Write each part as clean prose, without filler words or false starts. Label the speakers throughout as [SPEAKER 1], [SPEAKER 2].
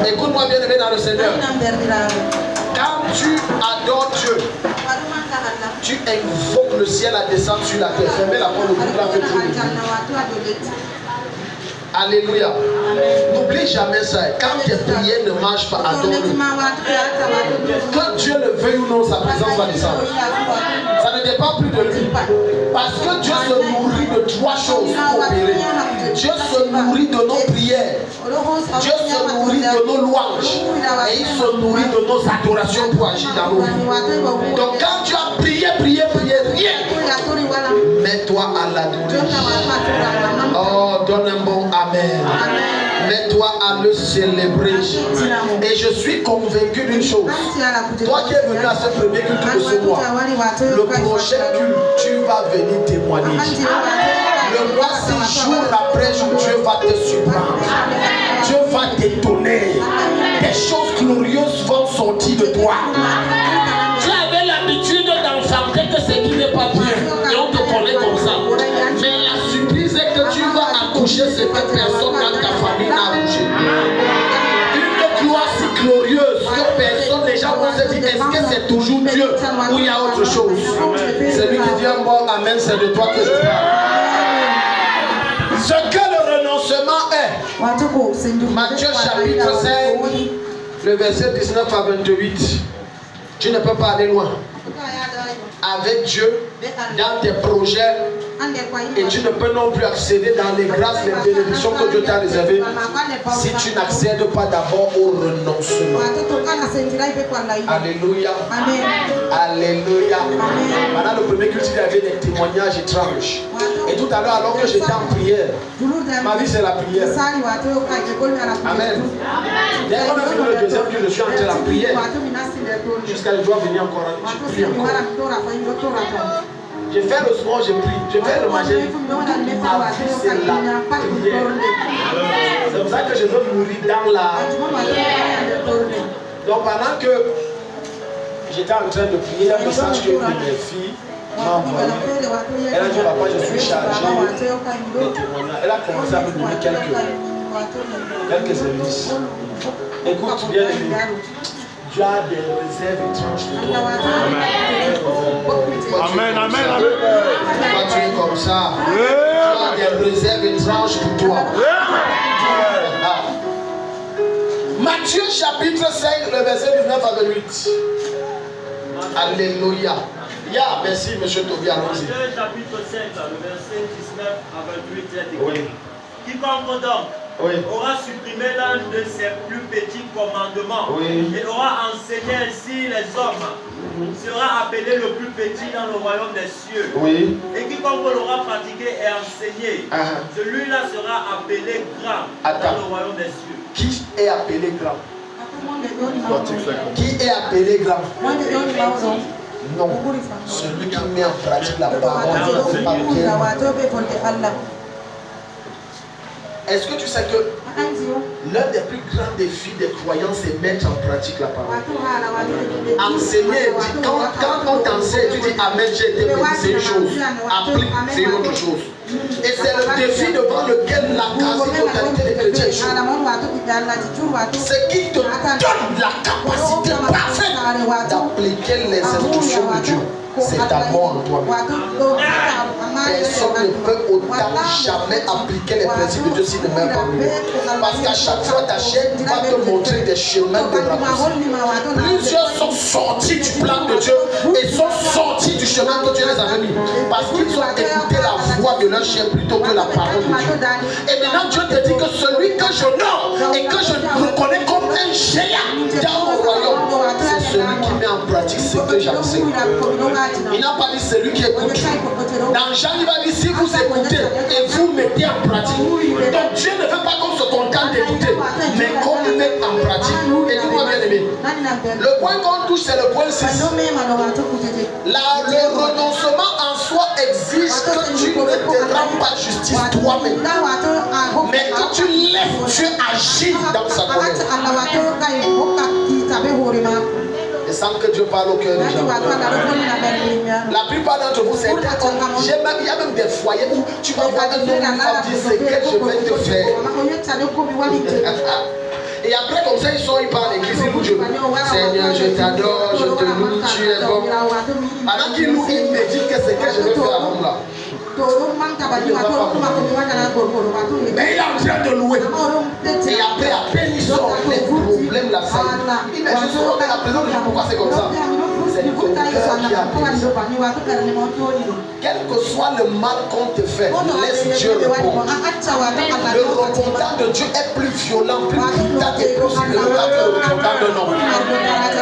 [SPEAKER 1] Écoute-moi bien aimé dans le Seigneur. Quand tu adores Dieu, tu invoques le ciel à descendre sur la terre. Fermez la porte, le groupe là fait trop de bruit. Alléluia. N'oublie jamais ça. Quand tes prières ne marchent pas, adore-le. Que Dieu le veuille ou non, sa présence va descendre. Ça ne dépend plus de lui. Parce que Dieu se nourrit de trois choses pour opérer. Dieu se nourrit de nos prières. Dieu se nourrit de nos louanges. Et il se nourrit de nos adorations pour agir dans nos vies. Donc quand tu as prié, rien. Mets-toi à l'adorer. Oh, donne un bon amen. Mets-toi à le célébrer. Et je suis convaincu d'une chose. Toi qui es venu à ce premier culte de ce mois, le prochain culte, tu vas venir témoigner. Le mois, 6 jours après jour, Dieu va te surprendre. Dieu va t'étonner. Des choses glorieuses vont sortir de toi. Tu avais l'habitude d'enfanter que ce qui n'est pas bien. Et on te connaît comme ça. Mais la surprise est que tu vas accoucher cette personne dans ta famille n'a accouché. Une gloire si glorieuse que personne, les gens vont se dire, est-ce que c'est toujours Dieu ou il y a autre chose? Celui qui dit un bon amen, c'est de toi que je parle. Ce que le renoncement est. Matthieu chapitre 5, le verset 19 à 28. Tu ne peux pas aller loin avec Dieu dans tes projets et tu ne peux non plus accéder dans les grâces, les bénédictions que Dieu t'a réservées si tu n'accèdes pas d'abord au renoncement. Alléluia. Alléluia. Maintenant le premier culte il y avait des témoignages étranges. Et tout à l'heure alors que j'étais en prière, ma vie c'est la prière. Amen. Dès qu'on a fini le deuxième culte, je suis entré en prière. Jusqu'à je dois venir encore. Je prie encore. J'ai fait le sport, j'ai prié. J'ai fait le manger. Ma vie c'est la prière. C'est pour ça que je veux mourir dans la. Donc pendant que j'étais en train de prier, il y a un message qu'une de mes filles m'a envoyé. Elle a dit papa je suis chargée de témoignages. Elle a commencé à me donner quelques indices. Écoute bien aimé. Tu as des réserves étranges de toi.
[SPEAKER 2] Amen, amen, amen.
[SPEAKER 1] Pourquoi tu es comme ça? Tu as des réserves étranges pour toi. Matthieu chapitre 5, le verset 19 à 28. Alléluia. Merci, monsieur Tobi, allons-y.
[SPEAKER 3] Matthieu chapitre 5, le verset 19 à 28, est écrit. Quiconque donc aura supprimé l'un de ses plus petits commandements et aura enseigné ainsi les hommes, sera appelé le plus petit dans le royaume des cieux. Et quiconque l'aura pratiqué et enseigné, celui-là sera appelé grand dans le royaume des cieux.
[SPEAKER 1] Qui est appelé grand? Qui est appelé grand? Non, celui qui met en pratique la parole. Est-ce que tu sais que l'un des plus grands défis des croyants, c'est mettre en pratique la parole? Enseigner, quand on t'enseigne, tu dis Amen, j'ai été béni, c'est une chose. Applique, c'est une autre chose. Et c'est le défi devant lequel la quasi-totalité des chrétiens échouent. C'est qui te donne la capacité parfaite d'appliquer les instructions de Dieu. C'est d'abord toi. Personne ne peut autant jamais appliquer les principes de Dieu s'il ne met pas en lui. Parce qu'à chaque fois ta chair va te montrer des chemins de raccourci. Plusieurs sont sortis du plan de Dieu et sont sortis du chemin que Dieu les avait mis. Parce qu'ils ont écouté la voix de leur chair plutôt que la parole de Dieu. Et maintenant Dieu te dit que celui que je nomme et que je reconnais comme un géant dans mon royaume, c'est celui qui met en pratique ce que j'enseigne. Il n'a pas dit celui qui écoute. Dans Jean, il va dire si vous écoutez et vous mettez en pratique. Donc Dieu ne veut pas qu'on se contente d'écouter, mais qu'on mette en pratique. Et dis-moi bien aimé, le point qu'on touche, c'est le point 6. Le renoncement en soi exige que tu ne te rends pas justice toi-même, mais que tu laisses Dieu agir dans sa colère. Et sans que Dieu parle au cœur des gens. La plupart d'entre vous, c'est il y a même des foyers où tu vas voir un homme qui va dire c'est que je vais te faire. Et après, comme ça, ils parlent l'église, ils louent Dieu. Seigneur, je t'adore, je te loue, tu es bon. Pendant qu'ils louent, ils méditent que c'est que je vais faire à l'homme là. Mais il est en train de louer. Et après, à peine ils sortent, les problèmes la salle. Il met juste à la présence de Dieu. Pourquoi c'est comme ça? C'est ton cœur qui a péri. Quel que soit le mal qu'on te fait, laisse Dieu répondre. Le repentant de Dieu est plus violent, plus brutal et plus élevé que le repentant d'un homme.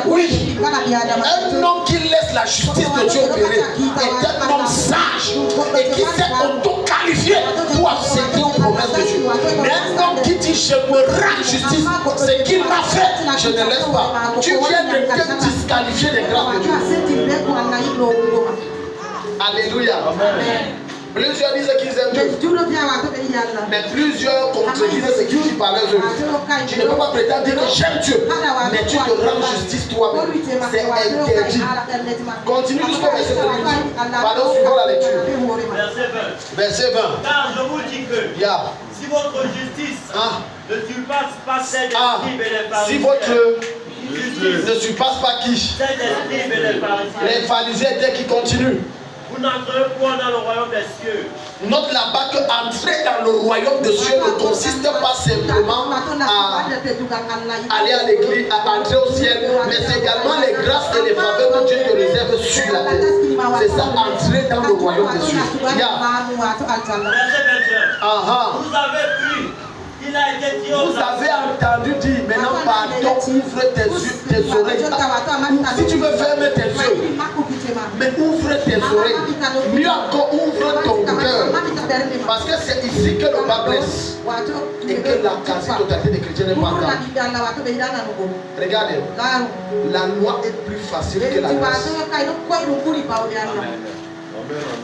[SPEAKER 1] Oui, un homme qui laisse la justice de Dieu opérer est un homme sage et qui s'est auto-qualifié pour accéder aux promesses de Dieu. Mais un homme qui dit je me rends justice, ce qu'il m'a fait, je ne laisse pas. Tu viens de te disqualifier des grâces de Dieu. Alléluia. Amen. Plusieurs disent qu'ils aiment Dieu. Mais plusieurs contredisent ce qu'ils parlent eux. Tu ne peux pas prétendre dire que j'aime Dieu, mais tu te rends justice toi-même. C'est interdit. Continue jusqu'au verset 20. Pardon, suivons la lecture. Verset 20.
[SPEAKER 3] Car je vous dis que si votre justice ne surpasse pas celle des scribes et des pharisiens,
[SPEAKER 1] si votre justice ne surpasse pas qui?
[SPEAKER 3] Celle des scribes et des pharisiens. Les
[SPEAKER 1] pharisiens étaient qui continuent.
[SPEAKER 3] Vous n'entrez point dans le royaume des cieux.
[SPEAKER 1] Note là-bas que entrer dans le royaume des cieux ne consiste pas simplement à aller à l'église, à entrer au ciel, mais c'est également les grâces et les faveurs que Dieu te réserve sur la terre. C'est ça, entrer dans le royaume des cieux.
[SPEAKER 3] Verset 21. Vous avez pris. Il a été dit aux
[SPEAKER 1] vous avez entendu dire, maintenant pardon, ouvre tes yeux, tes oreilles. Si tu veux fermer tes yeux, mais ouvre tes oreilles. Mieux encore, ouvre ton cœur. Parce que c'est ici que le bas blesse. Et que la quasi-totalité des chrétiens n'est pas encore. Regardez, la loi est plus facile que la grâce.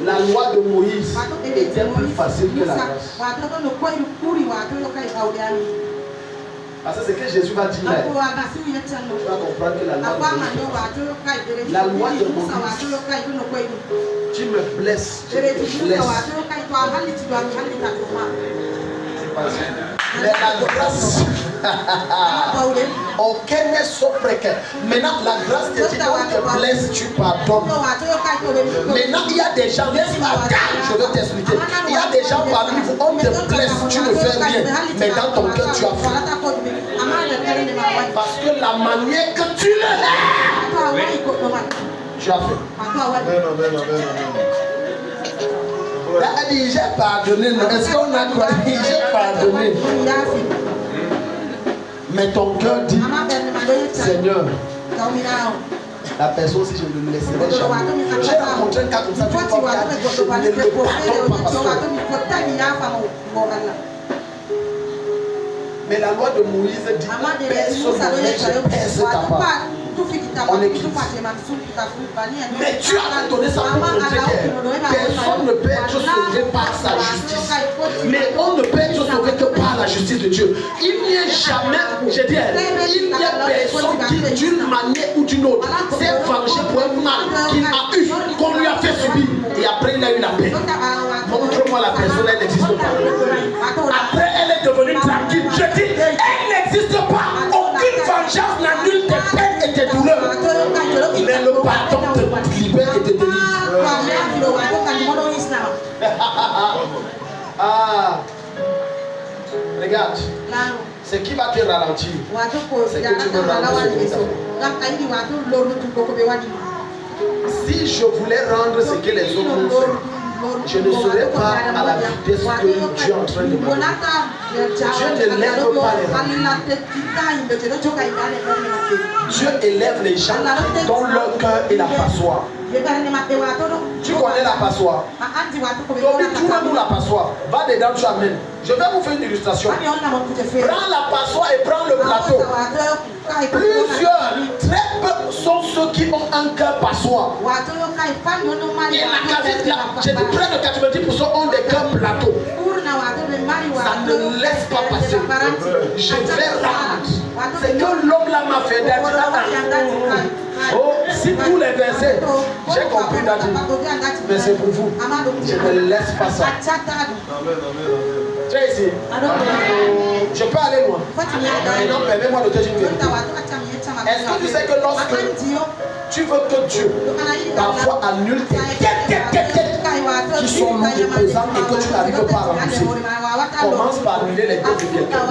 [SPEAKER 1] La loi de Moïse était plus facile que la grâce. Parce que ce que Jésus va dire là, tu vas comprendre que la loi de Moïse, tu me blesses, je te blesse. La grâce, aucun n'est sauf précaire. Maintenant, la grâce te dit on te blesse, tu pardonnes. Maintenant, il y a des gens, je vais t'expliquer. Il y a des gens parmi vous, on te blesse, tu ne fais rien. Mais dans ton cœur, tu as fait. Parce que la manière que tu le fais, tu as fait. Là, elle dit, j'ai pardonné. Est-ce qu'on a quoi? J'ai pardonné. Mais ton cœur dit, Seigneur, la personne, si je ne le laisserai jamais. J'ai rencontré un cas comme ça, tu vois, qui a dit, je ne le pardonne pas, pasteur. Mais la loi de Moïse dit, personne ne pèse ta part. On écrit. Mais tu as donné ça pour montrer que personne ne peut être sauvé par sa justice. Mais on ne peut être sauvé que par la justice de Dieu. Il n'y a jamais, je dis, il n'y a personne qui, d'une manière ou d'une autre, s'est vengé pour un mal qu'il a eu, qu'on lui a fait subir. Et après, il a eu la paix. Montre-moi la personne, elle n'existe pas. Après, elle est devenue tranquille. Je dis, elle n'existe pas. Aucune vengeance n'annule tes peines et tes douleurs. Mais le pardon te libère et te délivre. Regarde. Ce qui va te ralentir, c'est que tu veux rendre ce si je voulais rendre ce que les autres ont fait, je ne serais pas à la vitesse que Dieu est en train de me donner. Dieu ne lève pas les gens. Dieu élève les gens dont leur cœur est la passoire. Tu connais la passoire? Donc, trouvez-nous la passoire. Va dedans, tu amènes. Je vais vous faire une illustration. Prends la passoire et prends le plateau. Plusieurs, très peu sont ceux qui ont un cœur passoire. Et j'ai dit près de 90% ont des cœurs plateaux. Ça ne laisse pas passer. Je vais rendre. C'est que l'homme là m'a fait d'être. Oh, si tous les versets, j'ai compris là, mais c'est pour vous. Je ne laisse pas ça. Tu es ici. Je peux aller loin. Maintenant, permets-moi de te dire une vérité. Est-ce que tu sais que lorsque tu veux que Dieu parfois annule tes qui sont lourds et pesants et que tu n'arrives pas à rembourser, commence par annuler les dettes de quelqu'un.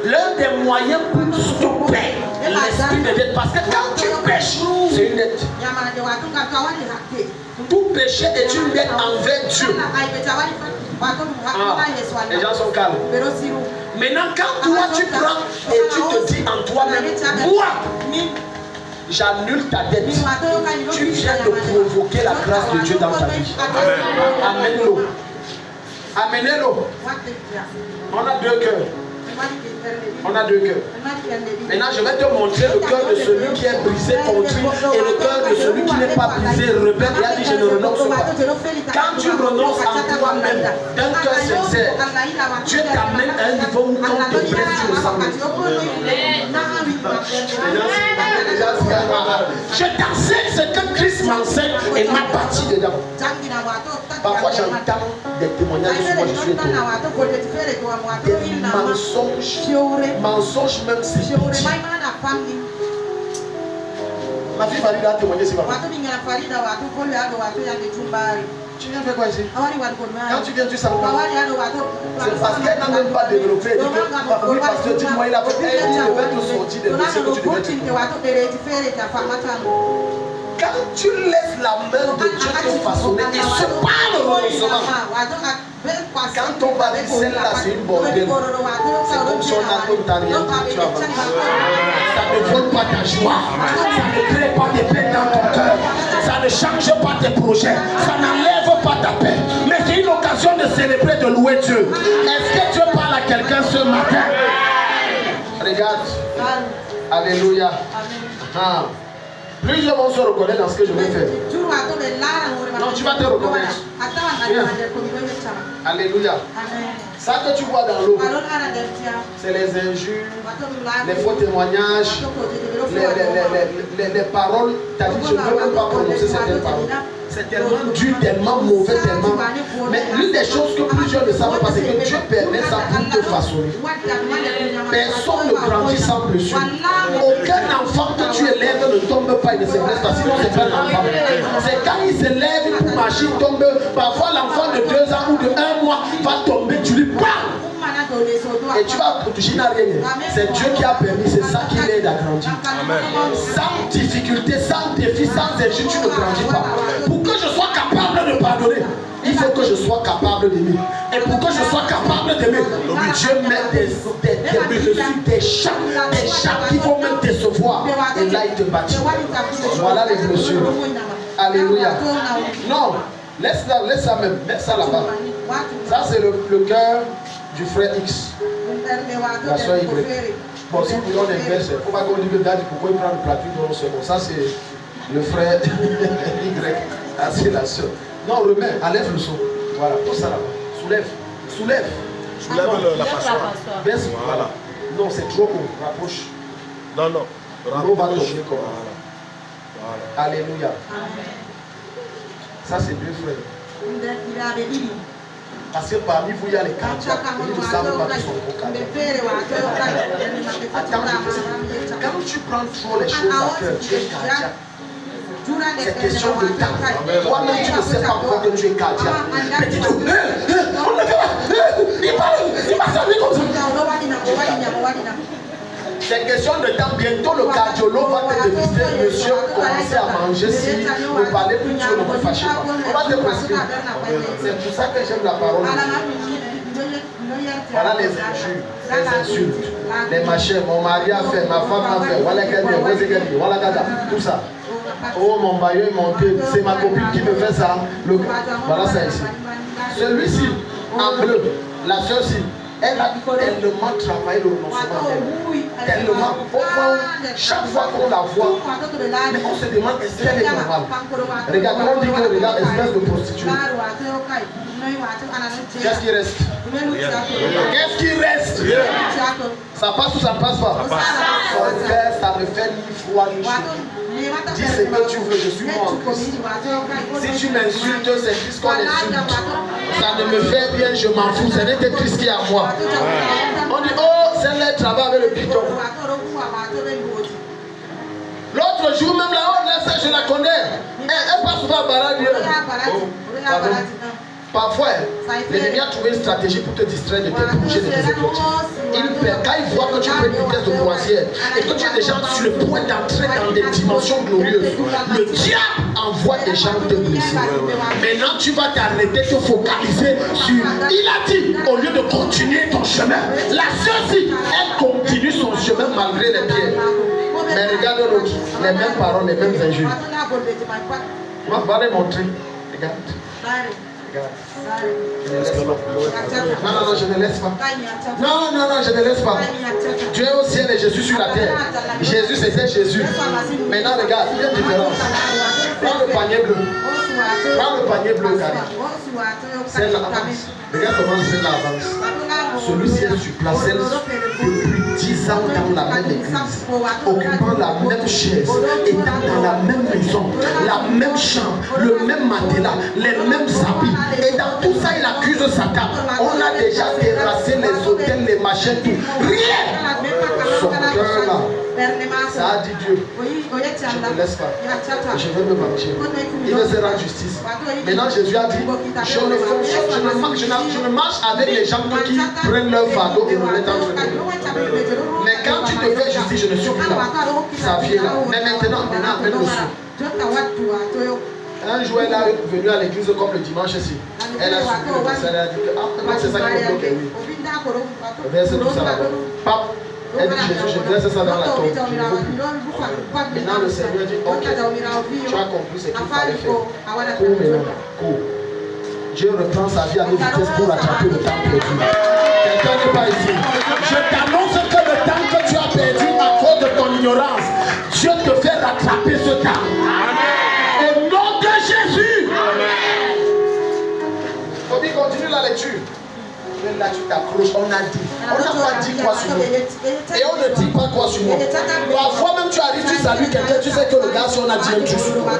[SPEAKER 1] L'un des moyens pour stopper l'esprit de dette, parce que quand tu pêches, c'est une dette. Tout péché est une dette envers Dieu. Les gens sont calmes. Maintenant, quand toi tu prends et tu te dis en toi-même, moi, j'annule ta dette. Tu viens de provoquer la grâce de Dieu dans ta vie. Amène-le. Amenez-le. On a deux cœurs. On a deux cœurs. Maintenant, je vais te montrer le cœur de celui qui est brisé, contrit, et le cœur de celui qui n'est pas brisé, rebelle, et a dit je ne renonce pas. Quand tu renonces en toi-même, d'un cœur sincère, Dieu t'amène à un niveau où quand tu te blesses, tu le sens. Je t'enseigne ce que Christ m'enseigne et m'a bâti dedans. Parfois j'entends des témoignages sur moi, je suis étonné. Des mensonges même c'est petit. Ma fille Farida a témoigné sur ma femme. Tu viens faire quoi ici? Quand tu viens, tu sens pas. C'est parce qu'elle n'a même pas développé. Elle dit que, oui, parce que dis-moi, il a fait, elle dit, je vais te sortir de dossier que tu devais te. Quand tu laisses la main de Dieu te façonner et se parle au renoncement, quand on va dire celle-là c'est une bordelle, c'est comme si on a comme ta rien, tu vas voir. Ça ne vole pas ta joie, ça ne crée pas de paix dans ton cœur, ça ne change pas tes projets, ça n'enlève pas ta paix, mais c'est une occasion de célébrer, de louer Dieu. Est-ce que Dieu parle à quelqu'un ce matin? Regarde. Alléluia. Ah. Plusieurs vont se reconnaître dans ce que je vais faire. Non, tu vas te reconnaître. Bien. Alléluia. Ça que tu vois dans l'eau, c'est les injures, les faux témoignages, les paroles. Tu as dit, je ne veux même pas prononcer certaines paroles. C'est tellement dur, tellement mauvais, tellement. Mais l'une des choses que plusieurs ne savent pas, c'est que Dieu permet ça pour te façonner. Personne ne grandit sans blessure. Aucun enfant que tu élèves ne tombe pas et ne se blesse pas, sinon c'est pas un enfant. C'est quand il s'élève pour marcher, il tombe. Parfois l'enfant de 2 ans ou de 1 mois va tomber, tu lui parles. Et tu vas toucher n'a rien. C'est Dieu qui a permis, c'est ça qui l'aide à grandir. Amen. Sans difficulté, sans défi, sans injure, tu ne grandis pas. Pour que je sois capable de pardonner, il faut que je sois capable d'aimer. Et pour que je sois capable d'aimer, Dieu met des champs qui vont même décevoir. Et là, il te bâtit. Voilà les blessures. Alléluia. Non, laisse ça même, mets ça là-bas. Ça, c'est le cœur du frère X, la soeur Y. Bon, si vous donnez des versets, il ne faut pas qu'on dise pourquoi il prend le plateau de l'autre. Bon, ça c'est le frère Y. Ah, c'est la soeur. Non, remets, enlève le son. Voilà, tout ça là-bas. Soulève. Soulève la passoire. Baisse, voilà. Non, c'est trop haut. Rapproche. Non. L'eau va tomber comme voilà. Alléluia. Ça c'est 2 frères. Parce que parmi vous, il y a les cardiaques. Ils ne savent pas qu'ils sont au cardiaque. Quand tu prends trop les choses à cœur, tu es cardiaque. C'est question de temps. Toi-même, tu ne sais pas pourquoi tu es cardiaque. Petit tout. On ne fait pas. Il m'a servi comme ça. C'est question de temps. Bientôt, le cardiologue va te dépister. Monsieur, commencez à manger si vous parlez plus, tu ne me fâchez pas. On va te prescrire. C'est pour ça que j'aime la parole. Voilà les injures, les insultes, les machins. Mon mari a fait, ma femme a fait. Voilà tout ça. Oh, mon baillot est monté. C'est ma copine qui me fait ça. Voilà ça ici. Celui-ci, en bleu. La soeur-ci, Elle a tellement travaillé le renoncement d'elle. Tellement. Chaque fois qu'on la voit, mais on se demande est-ce qu'elle est normale. Regarde, on dit que regarde, espèce de prostituée. Qu'est-ce qui reste? Qu'est-ce qui reste? Ça passe ou ça ne passe pas? Son père, ça me fait ni froid ni chaud. Dis ce que tu veux, je suis moi en Christ. Si tu m'insultes, c'est Christ qu'on insulte. Ça ne me fait bien, je m'en fous. Ce n'est que Christ qui est à moi. On dit, oh, c'est le travail avec le piton. L'autre jour, même là-haut, là, je la connais. Elle passe souvent à Baradieu. Parfois, l'ennemi a trouvé une stratégie pour te distraire de tes projets, de tes objectifs. Quand il voit que tu prends une vitesse de croisière et que tu es déjà sur le point d'entrer dans des dimensions glorieuses, le diable envoie des gens te blesser. Maintenant, tu vas t'arrêter, te focaliser sur. Il a dit, au lieu de continuer ton chemin, la ceci, elle continue son chemin malgré les pieds. Mais regarde l'autre, les mêmes paroles, les mêmes injures. Moi, je vais montrer. Regarde. Non, je ne laisse pas. Non, je ne laisse pas. Dieu est au ciel et Jésus sur la terre. Jésus, c'était Jésus. Maintenant, regarde, il y a une différence. Prends le panier bleu. Prends le panier bleu, Gary. C'est là. Regarde comment celle-là avance. Celui-ci est sur place. Celle depuis 10 ans dans la même église, occupant la même chaise, étant dans la même maison, la même chambre, le même matelas, les mêmes habits. Et dans tout ça, il accuse Satan. On a déjà terrassé les hôtels, les machins, tout. Rien. Son cœur là, ça a dit Dieu. Je ne te laisse pas. Je vais me marcher. Il veut se rendre justice. Maintenant, Jésus a dit, je ne marche avec les gens qui prennent leur fardeau et me mettent entre eux. Mais quand tu te fais justice, je ne suis plus là. Ça vient là. Mais maintenant, le soir. Un jour, elle est venue à l'église comme le dimanche ici. Elle a suivi le verset, elle a dit que c'est ça qui me bloque, oui. Verset tout ça là-bas. Pape, elle dit Jésus, je laisse ça dans la tombe. Maintenant, le Seigneur dit ok, tu as compris ce qu'il fallait faire. Cours maintenant, cours. Dieu reprend sa vie à une vitesse pour attraper le temps perdu. Quelqu'un n'est pas ici. Je t'annonce que le temps que tu as perdu à cause de ton ignorance, Dieu te fait rattraper ce temps. Au nom de Jésus. Faut bien continuer la lecture. Mais là tu t'accroches, on a dit. On n'a pas dit quoi sur moi. Et on ne dit pas quoi sur moi. Parfois même tu arrives, tu salues quelqu'un, tu sais que le gars, si on a dit un truc sur moi.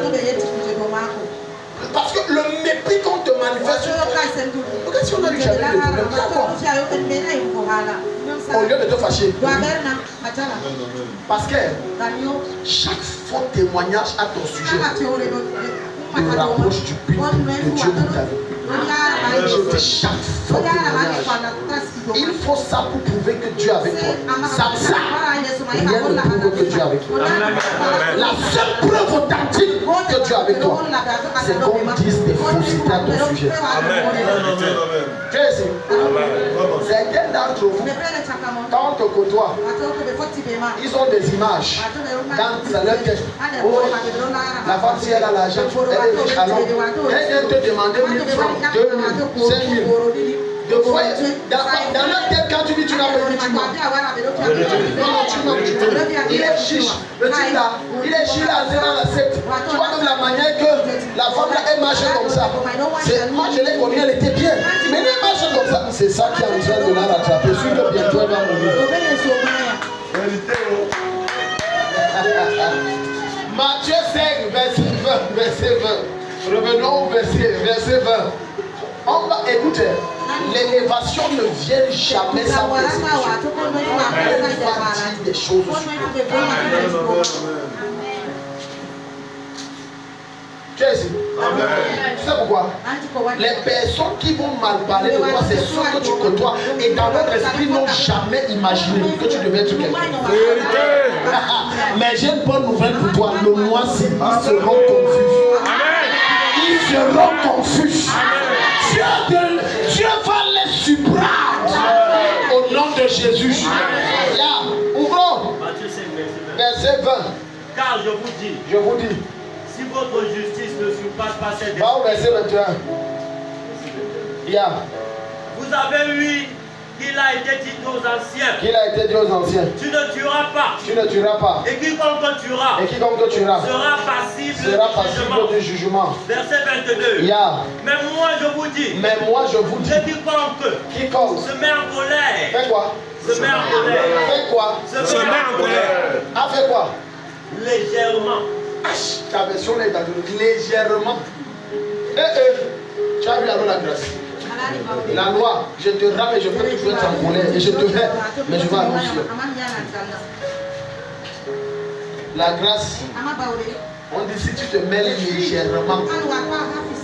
[SPEAKER 1] Parce que le mépris qu'on te manifeste, regarde si on a lu jamais le problème, d'accord. Au lieu de te fâcher. Parce que chaque faux témoignage à ton sujet te rapproche du but de Dieu pour ta vie. Je dis chaque faux témoignage. Il faut ça pour prouver que Dieu est avec toi. Sans ça, rien ne prouve que Dieu est avec toi. La seule preuve authentique que Dieu est avec toi, c'est qu'on dise des faussetés à ton sujet. Tu es ici. Certains d'entre vous, quand on te côtoie, ils ont des images dans sa leur tête. Oh, la femme, si elle a l'argent, elle est riche. Alors, elle vient te demander 1000 francs, 2000, 5000. De fois, dans leur tête, quand tu dis tu n'as pas dit, tu mens. Non, tu mens. Il est chiche. Le type là, il est chiche là, c'est dans la secte. Tu vois même la manière que la femme là, elle marche comme ça. Moi, je l'ai connue, elle était bien. Mais elle marche comme ça. C'est ça qui a besoin de la rattraper. Suis que bientôt elle va mourir. Matthieu 5, verset 20. Revenons au verset 20. On va écouter. L'élévation ne vient jamais sans persécution. Elle va dire des choses sur tu es ici. Tu sais pourquoi? Les personnes qui vont mal parler de toi, c'est ceux que tu côtoies et dans leur esprit n'ont jamais imaginé que tu devais être quelqu'un. Mais j'ai une bonne nouvelle pour toi. Le mois-ci, ils seront confus. Ils seront confus. Dieu va les surprendre au nom de Jésus. Là, ouvrons. Verset 20.
[SPEAKER 3] Car je vous dis, si votre justice ne surpasse pas celle des
[SPEAKER 1] verset 21. Yeah.
[SPEAKER 3] Vous avez eu qu'il a été dit aux anciens.
[SPEAKER 1] Qu'il a été dit aux anciens.
[SPEAKER 3] Tu ne tueras pas.
[SPEAKER 1] Tu ne tueras pas.
[SPEAKER 3] Et quiconque tuera.
[SPEAKER 1] Et quiconque tuera.
[SPEAKER 3] Sera passible
[SPEAKER 1] du jugement.
[SPEAKER 3] Verset 22. Mais moi je vous dis.
[SPEAKER 1] Mais moi je vous dis.
[SPEAKER 3] Quiconque se met en colère.
[SPEAKER 1] Fait quoi?
[SPEAKER 3] Se met en colère.
[SPEAKER 1] Fait quoi?
[SPEAKER 3] Se met en colère.
[SPEAKER 1] A fait quoi?
[SPEAKER 3] Légèrement.
[SPEAKER 1] Ta version est dans légèrement. Tu as vu alors la grâce? La loi, je te rame et je peux toujours être en colère et je te hais, mais je vais annoncer. La grâce, on dit si tu te mets légèrement,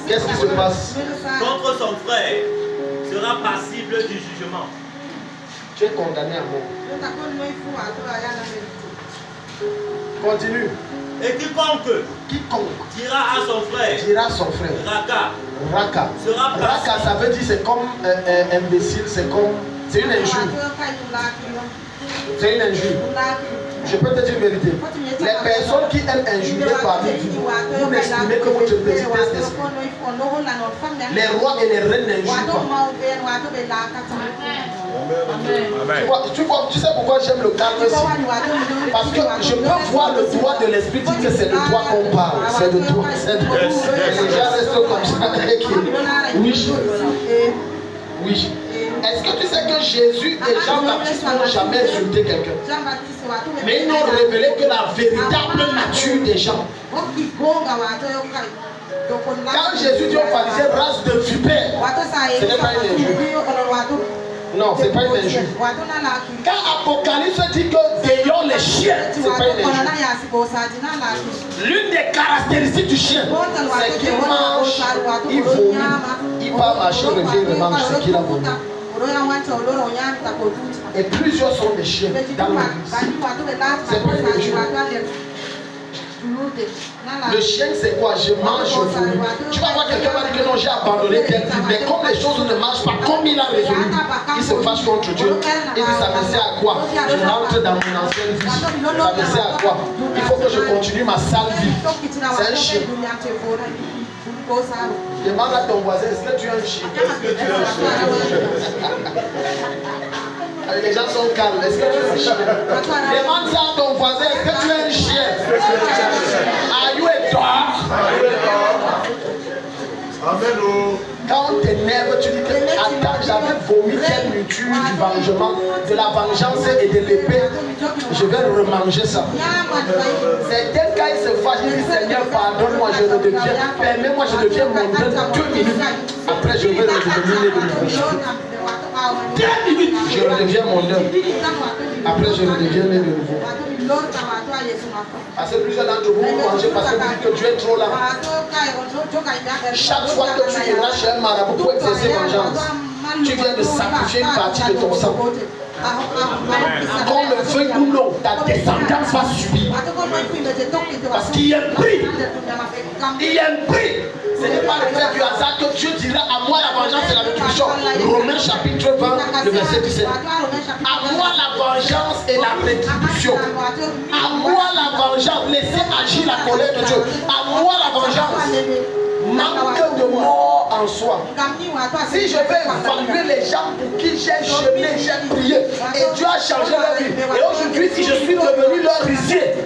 [SPEAKER 1] qu'est-ce qui se passe?
[SPEAKER 3] Contre son frère sera passible du jugement.
[SPEAKER 1] Tu es condamné à mort. Continue.
[SPEAKER 3] Et quiconque dira à son frère, Raka,
[SPEAKER 1] Raka, ça veut dire c'est comme imbécile, c'est une injure. C'est une injure. Je peux te dire une vérité. Les personnes qui aiment injurer parmi vous, vous n'estimez que votre petitesse d'esprit. Les rois et les reines n'injurent pas. Tu sais pourquoi j'aime le calme ici? Parce que je peux voir le droit de l'esprit dire que c'est de toi qu'on parle. C'est de toi. Les gens restent comme ça. Oui. Est-ce que tu sais que Jésus et Jean-Baptiste n'ont jamais insulté quelqu'un? Mais ils n'ont révélé que la véritable nature des gens. Quand Jésus dit aux pharisiens, race de vipères, ce n'est pas une injure. Non, ce n'est pas une injure. Quand Apocalypse dit que déillons les chiens, ce n'est pas une injure. L'une des caractéristiques du chien, c'est qu'il mange, il vomit, il part marcher, revient, il mange ce qu'il a vomi. Et plusieurs sont des chiens dans l'église. C'est pas une injure. Le chien c'est quoi? Je mange, je vomis. Tu vas voir quelqu'un va dire que non, j'ai abandonné tel type. Mais comme les choses ne marchent pas comme il a résolu, il se fâche contre Dieu. Il dit ça me sert à quoi? Je rentre dans mon ancienne vie. Ça me sert à quoi? Il faut que je continue ma sale vie. C'est un chien. Demande à ton voisin, est-ce que tu es un chien? Les gens sont calmes, est-ce que tu es un chien? Demande ça à ton voisin, est-ce que tu es un chien? Are you a dog? Amen. Quand on t'énerve, tu dis que attends, j'avais vomi telle nourriture du vengement, de la vengeance et de l'épée. Je vais remanger ça. C'est tel cas, il se fâche, il dit Seigneur, pardonne-moi, je redeviens, permets-moi, je deviens mondain 2 minutes. Après, je vais redevenir de nouveau. 2 minutes, je redeviens mondain. Après, je redeviens de nouveau. Parce que plusieurs d'entre vous mangez parce que vous dites que Dieu est trop là. Chaque fois que tu iras chez un marabout pour exercer vengeance, tu viens de sacrifier une partie de ton sang. Qu'on le veuille ou non, ta descendance va subir. Parce qu'il y a un prix. Il y a un prix. Ce n'est pas le fait du hasard que Dieu dira à moi la vengeance et la rétribution. Romains chapitre 20, le verset 17. À moi la vengeance et la rétribution. À moi la vengeance. Laissez agir la colère de Dieu. À moi la vengeance. Manque de mort en soi. Si je vais évaluer les gens pour qui j'ai jeûné, j'ai prié et Dieu a changé leur vie, et aujourd'hui si je suis devenu leur huissier,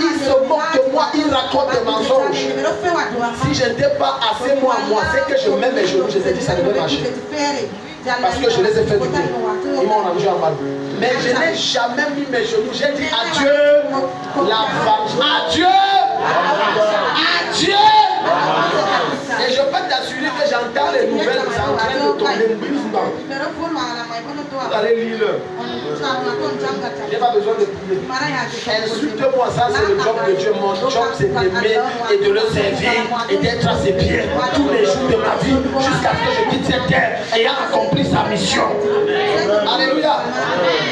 [SPEAKER 1] ils se moquent de moi, ils racontent des mensonges. Si je n'étais pas assez moi, c'est que je mets mes genoux, je t'ai dit ça devait marcher. Parce que je les ai fait du bien. Ils m'ont rendu en mal. Mais je n'ai jamais mis mes genoux. J'ai dit adieu la vengeance. Adieu. Adieu. Et je peux t'assurer que j'entends les nouvelles en train de tomber. Vous allez lire le. Je n'ai pas besoin de prier. Insulte-moi, ça c'est le job de Dieu. Mon job c'est d'aimer et de le servir et d'être à ses pieds tous les jours de ma vie jusqu'à ce que je quitte cette terre ayant accompli sa mission. Alléluia.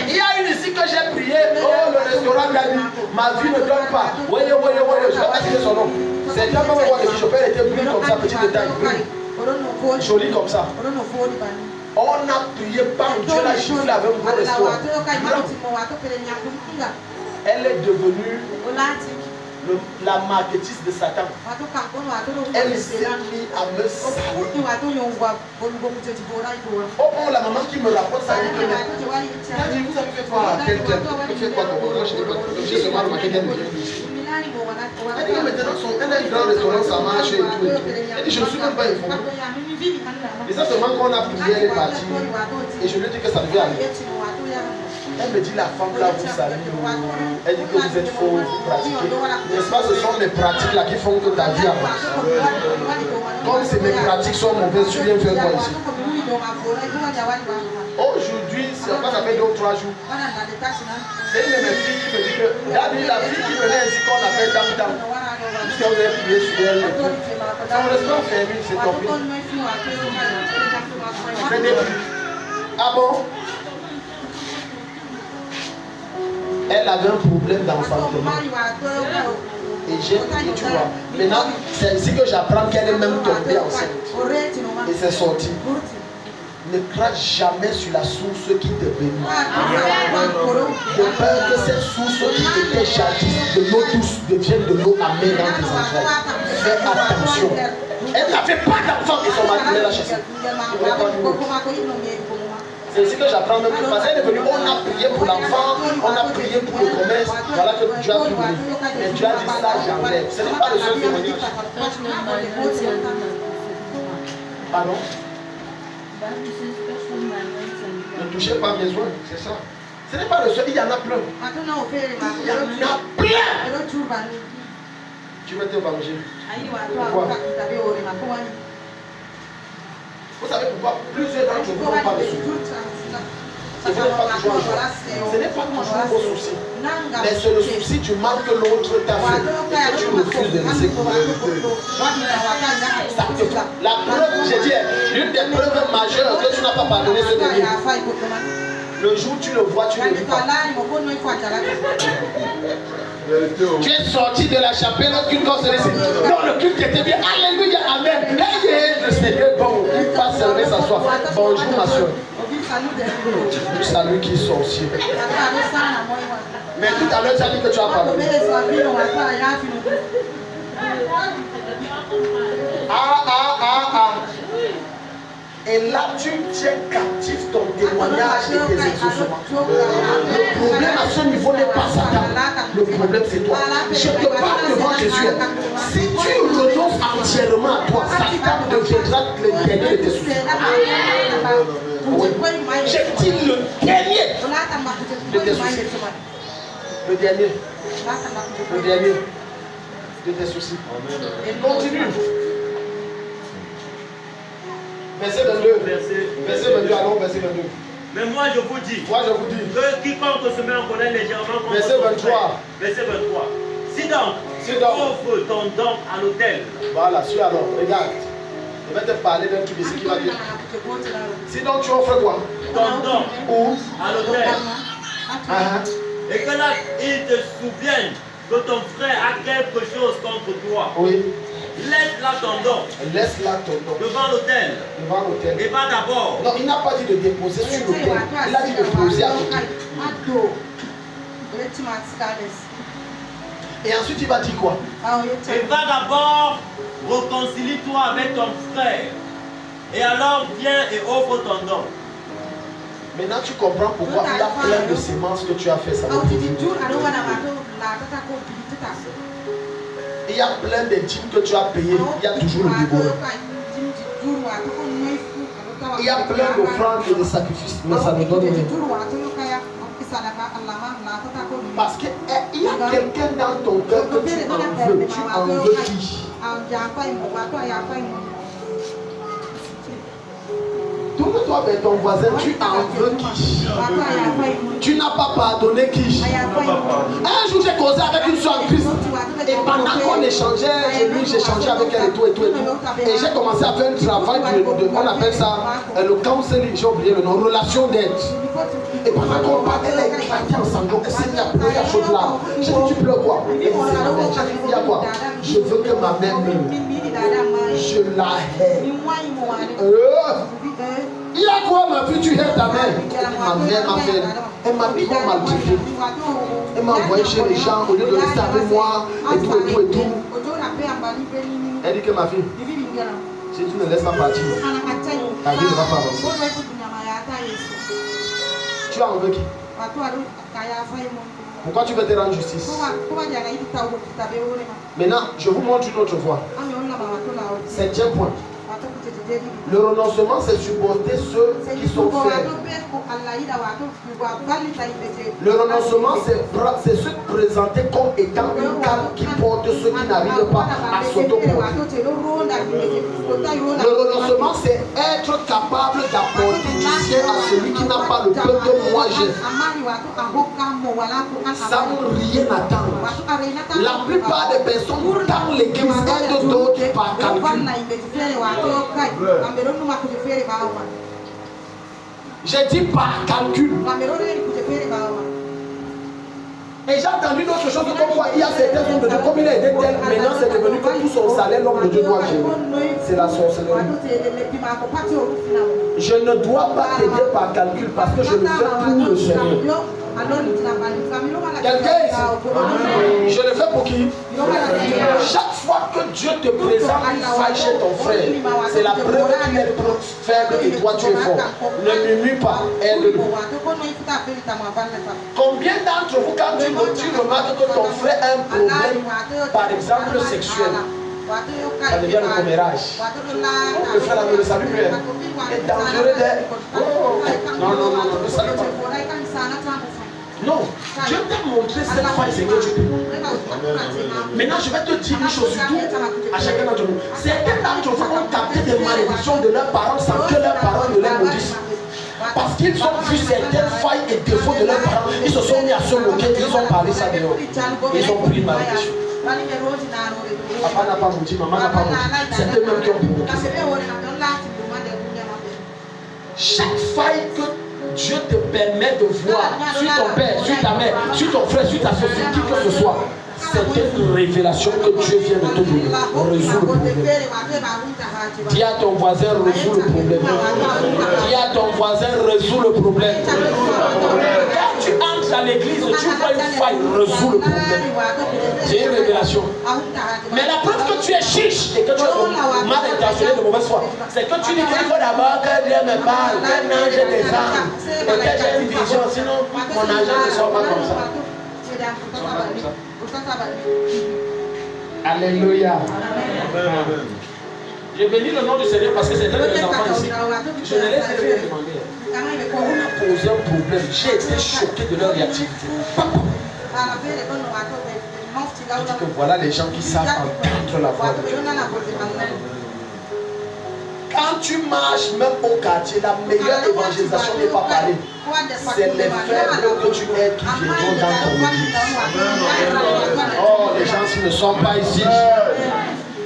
[SPEAKER 1] Il y a une ici que j'ai prié. Oh, le restaurant Gabi, ma vie ne donne pas. Voyez, je ne vais pas citer son nom. C'est un homme qui je peux être brûlé comme ça, petit détail. Joli comme ça. On a prié par Dieu, la chiffre avec un gros restaurant. Elle est devenue la marketiste de Satan, elle s'est mise à me saluer. Oh, la maman qui me rapporte ça, elle dit, vous avez fait quoi à quelqu'un? Vous fait quoi comme moi? J'ai seulement remarqué qu'elle me vient ici. Elle dit que maintenant, elle a un grand restaurant, ça marche et tout. Elle dit, je ne suis même pas informé. Et ça seulement qu'on a prié, elle est partie. Et je lui ai dit que ça devait aller. Elle me dit, la femme là vous salue. Elle dit que vous êtes faux, vous pratiquez. N'est-ce pas, ce sont mes pratiques là qui font que ta vie avance. Comme si mes pratiques sont mauvaises, tu viens faire quoi ici? Aujourd'hui, ça fait 2 ou 3 jours. C'est une de mes filles qui me dit que la fille qui venait ici qu'on appelle Tam Tam. Jusqu'à vous avez prié sur elle. Son restaurant fermé, c'est tombé. Fait des prix. Ah bon? Elle avait un problème d'enfantement. Et j'ai prié, tu vois. Maintenant, c'est ici que j'apprends qu'elle est même tombée enceinte. Et c'est sorti. Ne crache jamais sur la source qui te bénit. De peur que cette source qui était jadis de l'eau douce devienne de l'eau amère dans tes entrailles. Fais attention. Elle n'avait pas d'enfant et son mari l'a chassée. C'est ici que j'apprends même plus. Parce qu'elle est venue, on a prié pour l'enfant, on a prié pour le commerce. Voilà que Dieu a tout donné. Mais Dieu a dit ça, j'enlève. Ce n'est pas le seul témoignage. Pardon? Ne touchez pas mes oins, c'est ça. Ce n'est pas le seul, il y en a plein. Il y en a plein. Tu veux t'évangéliser. Pourquoi? Vous savez pourquoi plusieurs d'entre vous n'ont pas de soucis. Ce n'est pas toujours vos soucis. Mais c'est le souci du mal que l'autre t'a fait. Et que tu refuses de laisser courir. La preuve, j'ai dit, l'une des preuves majeures que tu n'as pas pardonné ce dernier. Le jour où tu le vois, tu ne le vis pas. Tu es sorti de la chapelle, aucune cause de ici. Non, le culte était bien. Alléluia, amen. Le Seigneur, bon, il va servir sa soif. Bonjour, ma soeur. Tu salues qui est sorcier. Mais tout à l'heure, tu as dit que tu as pardonné. Et là, tu tiens captif ton témoignage et tes exaucements. Le problème à ce niveau n'est pas Satan. Le problème, c'est toi. Je te parle devant Jésus. Si tu renonces entièrement à toi, Satan deviendra le dernier de tes soucis. Oui. J'ai dit le dernier de tes soucis. Le dernier. Le dernier de tes soucis. Continue. Verset 22. Verset 22, allons, verset 22.
[SPEAKER 3] Mais moi je vous dis,
[SPEAKER 1] que
[SPEAKER 3] quiconque se met en colère légèrement contre
[SPEAKER 1] verset 23.
[SPEAKER 3] Verset 23. Si donc, offre ton don à l'autel.
[SPEAKER 1] Voilà, suis alors, regarde. Je vais te parler d'un truc ici qui va dire. Si donc tu offres quoi?
[SPEAKER 3] Ton don
[SPEAKER 1] où?
[SPEAKER 3] À l'autel. Et que là, il te souvienne que ton frère a quelque chose contre toi.
[SPEAKER 1] Oui.
[SPEAKER 3] Laisse là ton don.
[SPEAKER 1] Laisse là ton don.
[SPEAKER 3] Devant l'autel.
[SPEAKER 1] Devant l'autel.
[SPEAKER 3] Et pas d'abord.
[SPEAKER 1] Non, il n'a pas dit de déposer sur l'autel. Il a dit de poser à côté. Et ensuite il va dire quoi?
[SPEAKER 3] Et va d'abord, réconcilie-toi avec ton frère. Et alors viens et offre ton don.
[SPEAKER 1] Maintenant tu comprends pourquoi il y a plein de sémences que tu as fait ça. Il y a plein de dîmes que tu as payé. Il y a toujours le débourrement. Il y a plein d'offrandes et de sacrifices, mais ça ne donne rien. Parce qu'il y a quelqu'un dans ton cœur que tu en veux. Tu en veux qui? Tourne-toi vers ton voisin, tu en veux qui? Tu n'as pas pardonné qui? Un jour j'ai causé avec une soeur en Christ. Et pendant qu'on échangeait, j'ai changé avec elle et tout. Et j'ai commencé à faire un travail on appelle ça le counseling, j'ai oublié le nom, relation d'aide. Et pendant qu'on parlait, elle a éclaté en sanglots. Elle s'est mise à pleurer à chaudes larmes. J'ai dit, tu pleures quoi? Elle dit, il y a quoi? Je veux que ma mère meure. Je la hais. Il y a quoi, ma fille? Tu hais ta mère? Ma mère m'a fait. Elle m'a trop maltraité. Elle m'a envoyé chez les gens au lieu de rester avec moi et tout et tout et tout. Elle dit que ma fille, si tu ne laisses pas partir, ta vie ne va pas avancer. Tu as envie qui? Pourquoi tu veux te rendre justice? Maintenant, je vous montre une autre voie. 7e point. Le renoncement, c'est supporter ceux qui sont faibles. Le renoncement, c'est se présenter comme étant une canne qui porte ceux qui n'arrivent pas à s'auto-porter. Le renoncement, c'est être capable d'apporter du ciel à celui qui n'a pas le peu que moi j'ai. Sans rien attendre. La plupart des personnes dans l'église aident d'autres par calcul. J'ai dit par calcul. Et j'ai entendu d'autres choses comme quoi il y a certains hommes de Dieu, comme il a été tel, maintenant c'est devenu que tout son salaire, l'homme de Dieu doit gérer. C'est la sorcellerie. Je ne dois pas t'aider par calcul parce que je le fais pour le Seigneur. Quelqu'un ici, je le fais pour qui? Chaque fois que Dieu te présente une faille chez ton frère, c'est la preuve qu'il est faible et toi tu es fort. Ne murmure pas, aide-le. Combien d'entre vous, quand tu remarques que ton frère a un problème, par exemple sexuel, ça devient le commérage. Le frère ne le salue plus. Il est dangereux d'être. Non, ne salue pas. Non, Dieu t'a montré cette faille, c'est que tu peux. Maintenant, je vais te dire une chose surtout à chacun d'entre nous. Certains d'entre vous ont capté des malédictions de leurs parents sans que leurs parents ne les maudissent. Parce qu'ils ont vu certaines failles et défauts de leurs parents, ils se sont mis à se moquer, ils ont parlé ça dehors. Ils ont pris une malédiction. Papa n'a pas maudit, maman n'a pas maudit. C'est eux-mêmes qui ont provoqué ça. Chaque faille que Dieu te permet de voir sur ton père, sur ta mère, sur ton frère, sur ta soeur, sur qui que ce soit, c'est une révélation que Dieu vient de te donner. Résout le problème. Dis à ton voisin, résout le problème. Dis à ton voisin, résout le problème. Quand tu entres à l'église, tu vois une faille, résout le problème. C'est une révélation. Mais la preuve que tu es chiche et que tu es mal intentionné de mauvaise foi, c'est que tu dis qu'il faut d'abord que Dieu me parle, que non, je descends, et que j'ai une vision, sinon mon argent ne sort pas comme ça. Alléluia. Je bénis le nom du Seigneur parce que c'est l'un de mes enfants ici. Je ne les ai rien demandé. On a posé un problème. J'ai été choqué de leur réactivité. Je dis que voilà les gens qui savent entendre la voix de Dieu. Quand tu marches même au quartier, la meilleure évangélisation n'est pas parler. C'est les faibles que tu aides qui viendront dans ton église. Oh, les gens qui ne sont pas ici.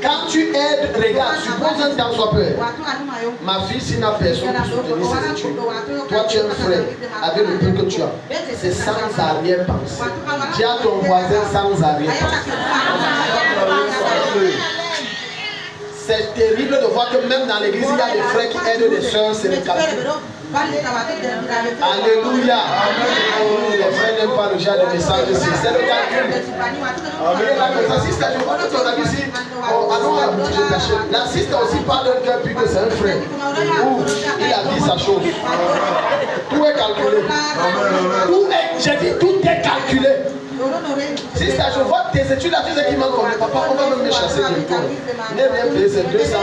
[SPEAKER 1] Quand tu aides, regarde, suppose un temps soit peur. Ma fille, s'il n'a personne pour soutenir ses études, toi tu es un frère avec le peu que tu as. C'est sans arrière-pensée. Dis à ton voisin sans arrière-pensée. C'est terrible de voir que même dans l'église, il y a des frères qui aident les soeurs, c'est le calcul. Alléluia. Les frères n'aiment pas le genre de message ici. C'est le calcul. La sister, je vois que ton ami ici, allons à la boutique, je t'achète. La sister aussi parle d'un cœur puis que c'est un frère. Il a dit sa chose. Tout est calculé. J'ai dit tout est calculé. Sister, je vois tes études là, tu sais qui manque comme papa, on va même me chasser bientôt. N'aie rien payé, c'est 200 000.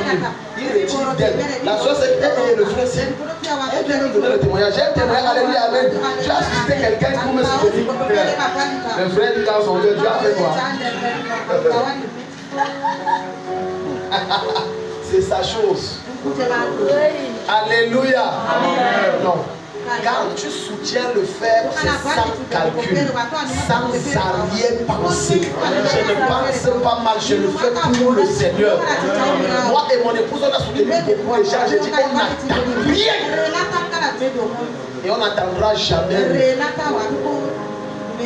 [SPEAKER 1] Il retire d'elle. La soeur, c'est elle et le frère, c'est elle vient nous donner le témoignage. J'ai un témoignage, alléluia, amen. Tu as assisté quelqu'un pour me soutenir. Le frère dit dans son cœur, tu as fait quoi? C'est sa chose. Alléluia. Non. Quand tu soutiens le faible, c'est sans calcul, sans arrière-pensée. Je ne pense pas mal, je le fais pour le Seigneur. Moi et mon épouse, on a soutenu beaucoup de gens. J'ai dit, on n'attend rien. Et on n'attendra jamais.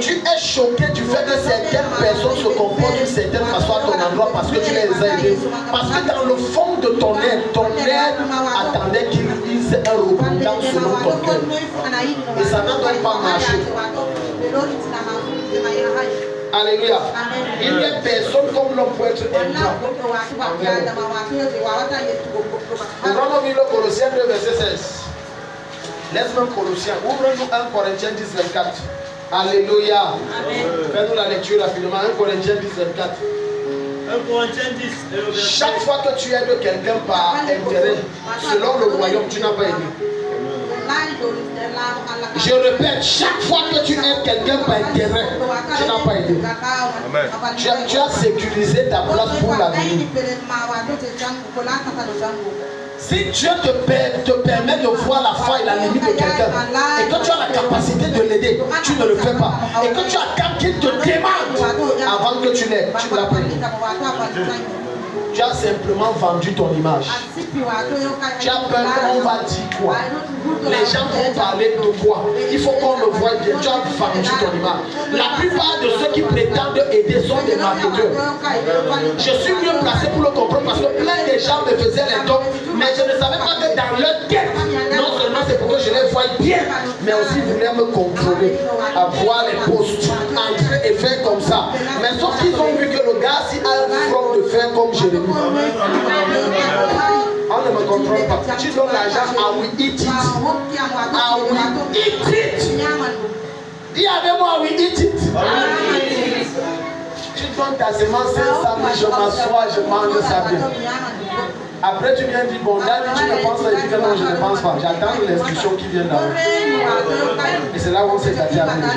[SPEAKER 1] Tu es choqué du fait que certaines personnes se comportent d'une certaine façon à ton endroit parce que tu les as aidés. Parce que dans le fond de ton aide attendait qu'ils aient un rebondant selon ton cœur. Et ça n'a donc pas marché. Alléluia. Il n'y a personne comme l'homme pour être implant. Nous allons lire le Colossiens 2, verset 16. Laisse-moi Colossiens. Ouvre-nous 1 Corinthiens 10, 24. Alléluia. Fais-nous la lecture rapidement. 1 Corinthiens 10, 24.
[SPEAKER 3] 1 Corinthiens 10.
[SPEAKER 1] Chaque fois que tu aides quelqu'un par intérêt, selon le royaume, tu n'as pas aidé. Je répète, chaque fois que tu aides quelqu'un par intérêt, tu n'as pas aidé. Tu as sécurisé ta place pour l'avenir. Si Dieu te permet de voir la faille, la limite de quelqu'un, et que tu as la capacité de l'aider, tu ne le fais pas. Et que tu attends qu'il te demande avant que tu l'aides, tu ne l'as pas aidé. Tu as simplement vendu ton image. Tu as peur qu'on va dire quoi? Les gens vont parler de quoi? Il faut qu'on le voie bien. Tu as vendu ton image. La plupart de ceux qui prétendent aider sont des marketeurs. Je suis mieux placé pour le comprendre parce que plein de gens me faisaient les dons, mais je ne savais pas que dans leur tête, non seulement c'est pour que je les voie bien, mais aussi ils voulaient me contrôler, avoir les postes, entrer et faire comme ça. Mais sauf qu'ils ont vu que le gars si a un front de faire comme Jérémie. On ne me comprend pas. Tu donnes l'argent, I will eat it. I will eat it. Dis avec moi, I will eat it. Tu donnes ta semence, ça, je m'assois, je mange ça bien. Après, tu viens dire, bon, Dani, tu ne penses pas, il dit que non, je ne pense pas. J'attends l'instruction qui vient là-haut. Et c'est là où on s'est gâté avec les gens.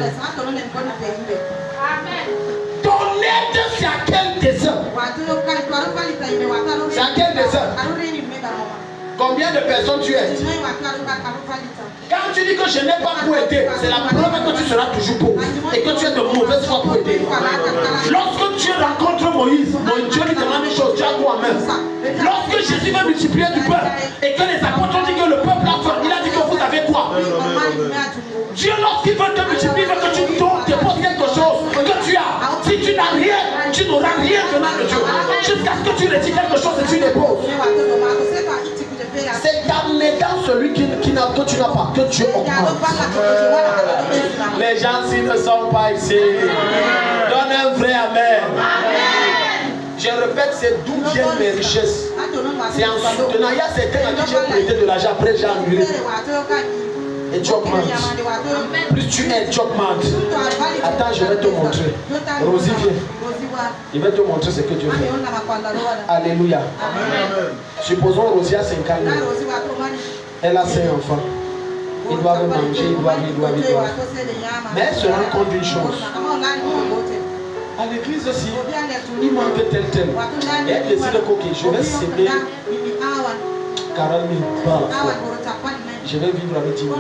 [SPEAKER 1] Ton aide, c'est à quel dessein? C'est à quel dessein? Combien de personnes tu aides? Quand tu dis que je n'ai pas pour aider, c'est la preuve que tu seras toujours pauvre et que tu es de mauvaise foi pour aider. Lorsque tu rencontres Moïse, Dieu lui demande une chose, tu as quoi en main? Lorsque Jésus veut multiplier du peuple et que les apôtres ont dit que le peuple a faim, il a dit que vous avez quoi? Dieu, lorsqu'il veut te multiplier, il veut que tu déposes quelque chose que tu as. Si tu n'as rien, tu n'auras rien venant de Dieu. Jusqu'à ce que tu retires quelque chose et tu déposes. C'est en aidant celui que tu n'as pas que Dieu augmente. Les gens s'ils ne sont pas ici, donne un vrai amen. Je répète, c'est d'où viennent mes richesses. C'est en soutenant. Il y a certains à qui j'ai prêté de l'argent, après j'ai annulé. Et tu augmentes. Plus tu aides, tu augmentes. Attends, je vais te montrer. Rosie, viens. Je vais te montrer ce que Dieu fait. Alléluia. Supposons Rosie a 5 ans. Elle a 5 enfants. Ils doivent manger, ils doivent. Mais elle se rend compte d'une chose. À l'église aussi, il manque tel. Et elle décide que je vais s'aimer 40 000 par la fois. Je vais vivre avec 10 000.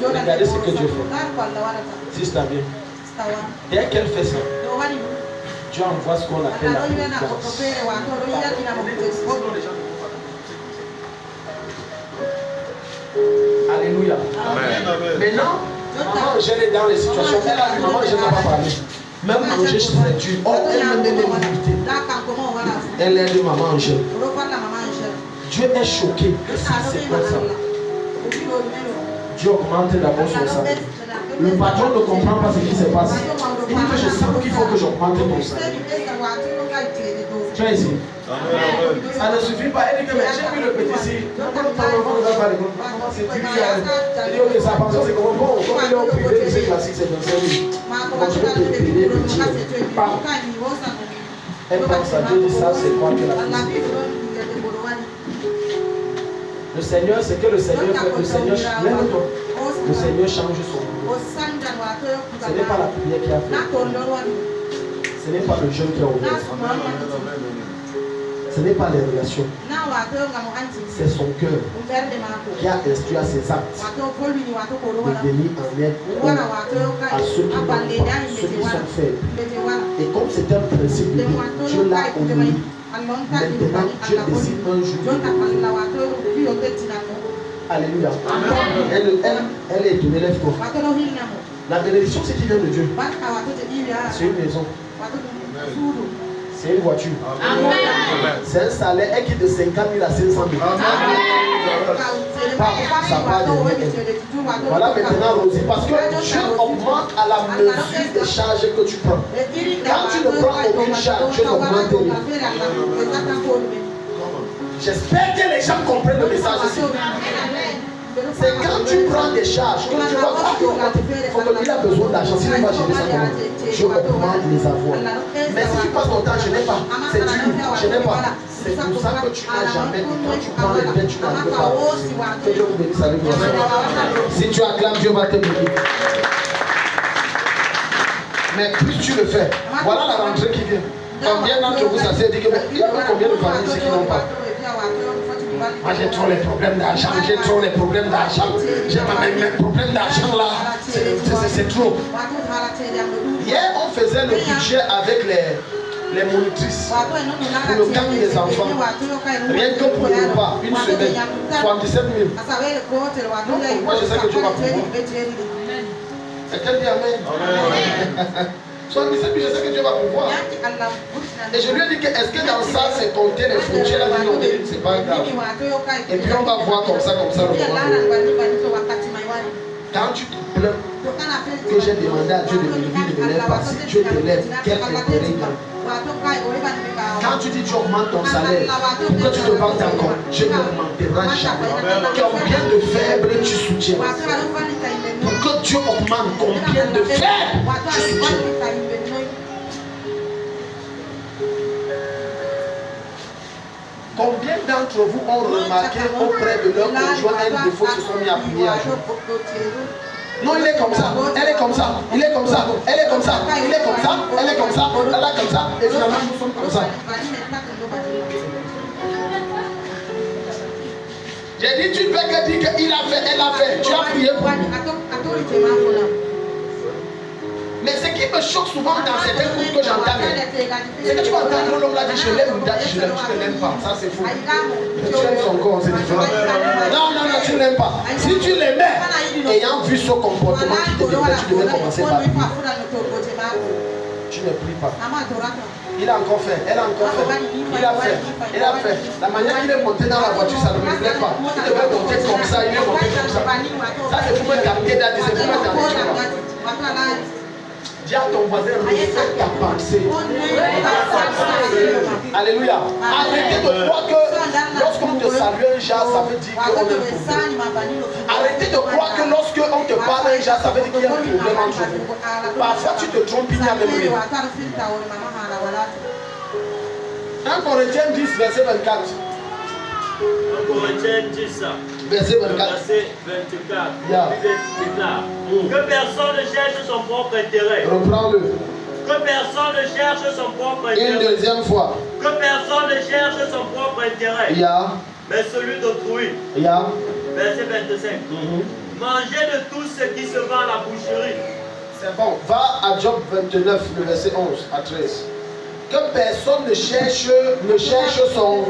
[SPEAKER 1] Regardez ce que Dieu fait. Si c'est bien. Dès qu'elle fait ça, Dieu envoie ce qu'on appelle la puissance. Alléluia. Maintenant, maman gère dans les situations. Elle a vu maman, je n'ai pas parlé. Même manger c'est dur. Oh, elle me met les limités. Elle aide maman Angèle. Dieu est choqué. C'est comme ça. Dieu augmente d'abord son salaire. Le patron ne comprend pas ce qui se passe. Il dit que je sais qu'il faut que j'augmente mon salaire. Tu es ici. Ça ne suffit pas. Elle dit que j'ai vu le petit ici. Elle dit ok, sa pension c'est comme bon. Comme il est au privé, c'est classique, c'est dans 5 000. Donc je vais te payer petit. Elle pense à Dieu, dit ça, c'est quoi que la fille. Le Seigneur, c'est que le Seigneur fait. Le Seigneur, lève-toi. Le Seigneur change son nom. Ce n'est pas la prière qui a fait. Ce n'est pas le jeûne qui a ouvert. Ce n'est pas les relations. C'est son cœur qui a instruit à ses actes de venir en aide à ceux qui n'ont pas, ceux qui sont faibles. Et comme c'est un principe de vie, Dieu l'a obéi. Maintenant, Dieu décide un jour. Alléluia. Elle est étonnée, lève-toi. La bénédiction, c'est qui vient de Dieu. C'est une maison. C'est une voiture. C'est un salaire, elle quitte de 50 000 à 500 000. Ça va devenir. Voilà maintenant, Rosie, parce que Dieu augmente à la mesure des charges que tu prends. Quand tu ne prends aucune charge, Dieu augmente tes vies. J'espère que les gens comprennent le message ici. C'est quand tu prends des charges que tu vois qu'il a besoin d'argent. Si tu vas gérer ça comment? Je augmente les avoirs. Mais si tu passes ton temps, je n'ai pas. C'est dur, je n'ai pas. C'est pour ça que tu n'as jamais. Quand tu prends les biens, tu n'arrives pas. Que Dieu vous bénisse avec moi. Si tu acclames, Dieu va te bénir. Mais plus tu le fais, voilà la rentrée qui vient. Combien d'entre vous, ça s'est dit que il y a combien de familles ici qui n'ont pas? Moi j'ai trop les problèmes d'argent, j'ai trop les problèmes d'argent. J'ai mes problèmes d'argent là, c'est trop. Hier on faisait le budget avec les monitrices pour le camp des enfants. Rien que pour le repas, une semaine, 77 000. Moi je sais que Dieu va pouvoir. Quelqu'un dit Amen. 77 000, je sais que Dieu va pouvoir. Et je lui ai dit que est-ce que dans ça c'est compté les frontières? Elle a dit non, c'est pas grave. Et puis on va voir comme ça le moment. Quand tu te plains que j'ai demandé à Dieu de me lever, de me lève pas, si Dieu te lève, quel intérêt il a? Quand tu dis tu augmentes ton salaire, pourquoi tu te vantes encore? Je n'augmenterai jamais. Combien de faibles tu soutiens? Pour que Dieu augmente, combien de faibles tu soutiens? Combien d'entre vous ont remarqué auprès de leur conjoint un défaut, se sont mis à prier à jour? Non, il est comme ça, elle est comme ça, il est comme ça, elle est comme ça, il est comme ça, elle est comme ça, elle est comme ça, et finalement nous sommes comme ça. J'ai dit, tu peux que dire qu'il a fait, elle a fait, tu as prié pour lui. Mais ce qui me choque souvent dans certains groupes que j'entends, c'est que tu vas entendre l'homme là dire je l'aime, tu ne l'aimes pas. Ça c'est faux. Tu aimes son corps, c'est différent. Non, tu ne l'aimes pas. Si tu l'aimais, ayant vu son comportement qui te déplaît, tu devais commencer par prier. Tu ne pries pas. Il a encore fait, elle a encore fait, il a fait, elle a fait. La manière qu'il est monté dans la voiture, ça ne me plaît pas. Il devait monter comme ça, il est monté comme ça. Ça c'est pour me capter, c'est pour me capter. Dis à ton voisin, refais ta pensée. Alléluia. Arrêtez de croire que lorsqu'on te salue un genre, ça veut dire qu'on a un problème. Arrêtez de croire que lorsqu'on te parle un genre, ça veut dire qu'il y a un problème entre vous. Parfois tu te trompes, il n'y a même rien. 1 Corinthiens 10, verset 24.
[SPEAKER 3] 1 Corinthiens 10,
[SPEAKER 1] verset 24.
[SPEAKER 3] Verset 24. Yeah. Que personne ne cherche son propre intérêt.
[SPEAKER 1] Reprends-le.
[SPEAKER 3] Que personne ne cherche son propre intérêt.
[SPEAKER 1] Une deuxième fois.
[SPEAKER 3] Que personne ne cherche son propre intérêt.
[SPEAKER 1] Yeah.
[SPEAKER 3] Mais celui d'autrui.
[SPEAKER 1] Yeah.
[SPEAKER 3] Verset 25. Mangez de tout ce qui se vend à la boucherie.
[SPEAKER 1] C'est bon. Va à Job 29, le verset 11 à 13. Que personne ne cherche son...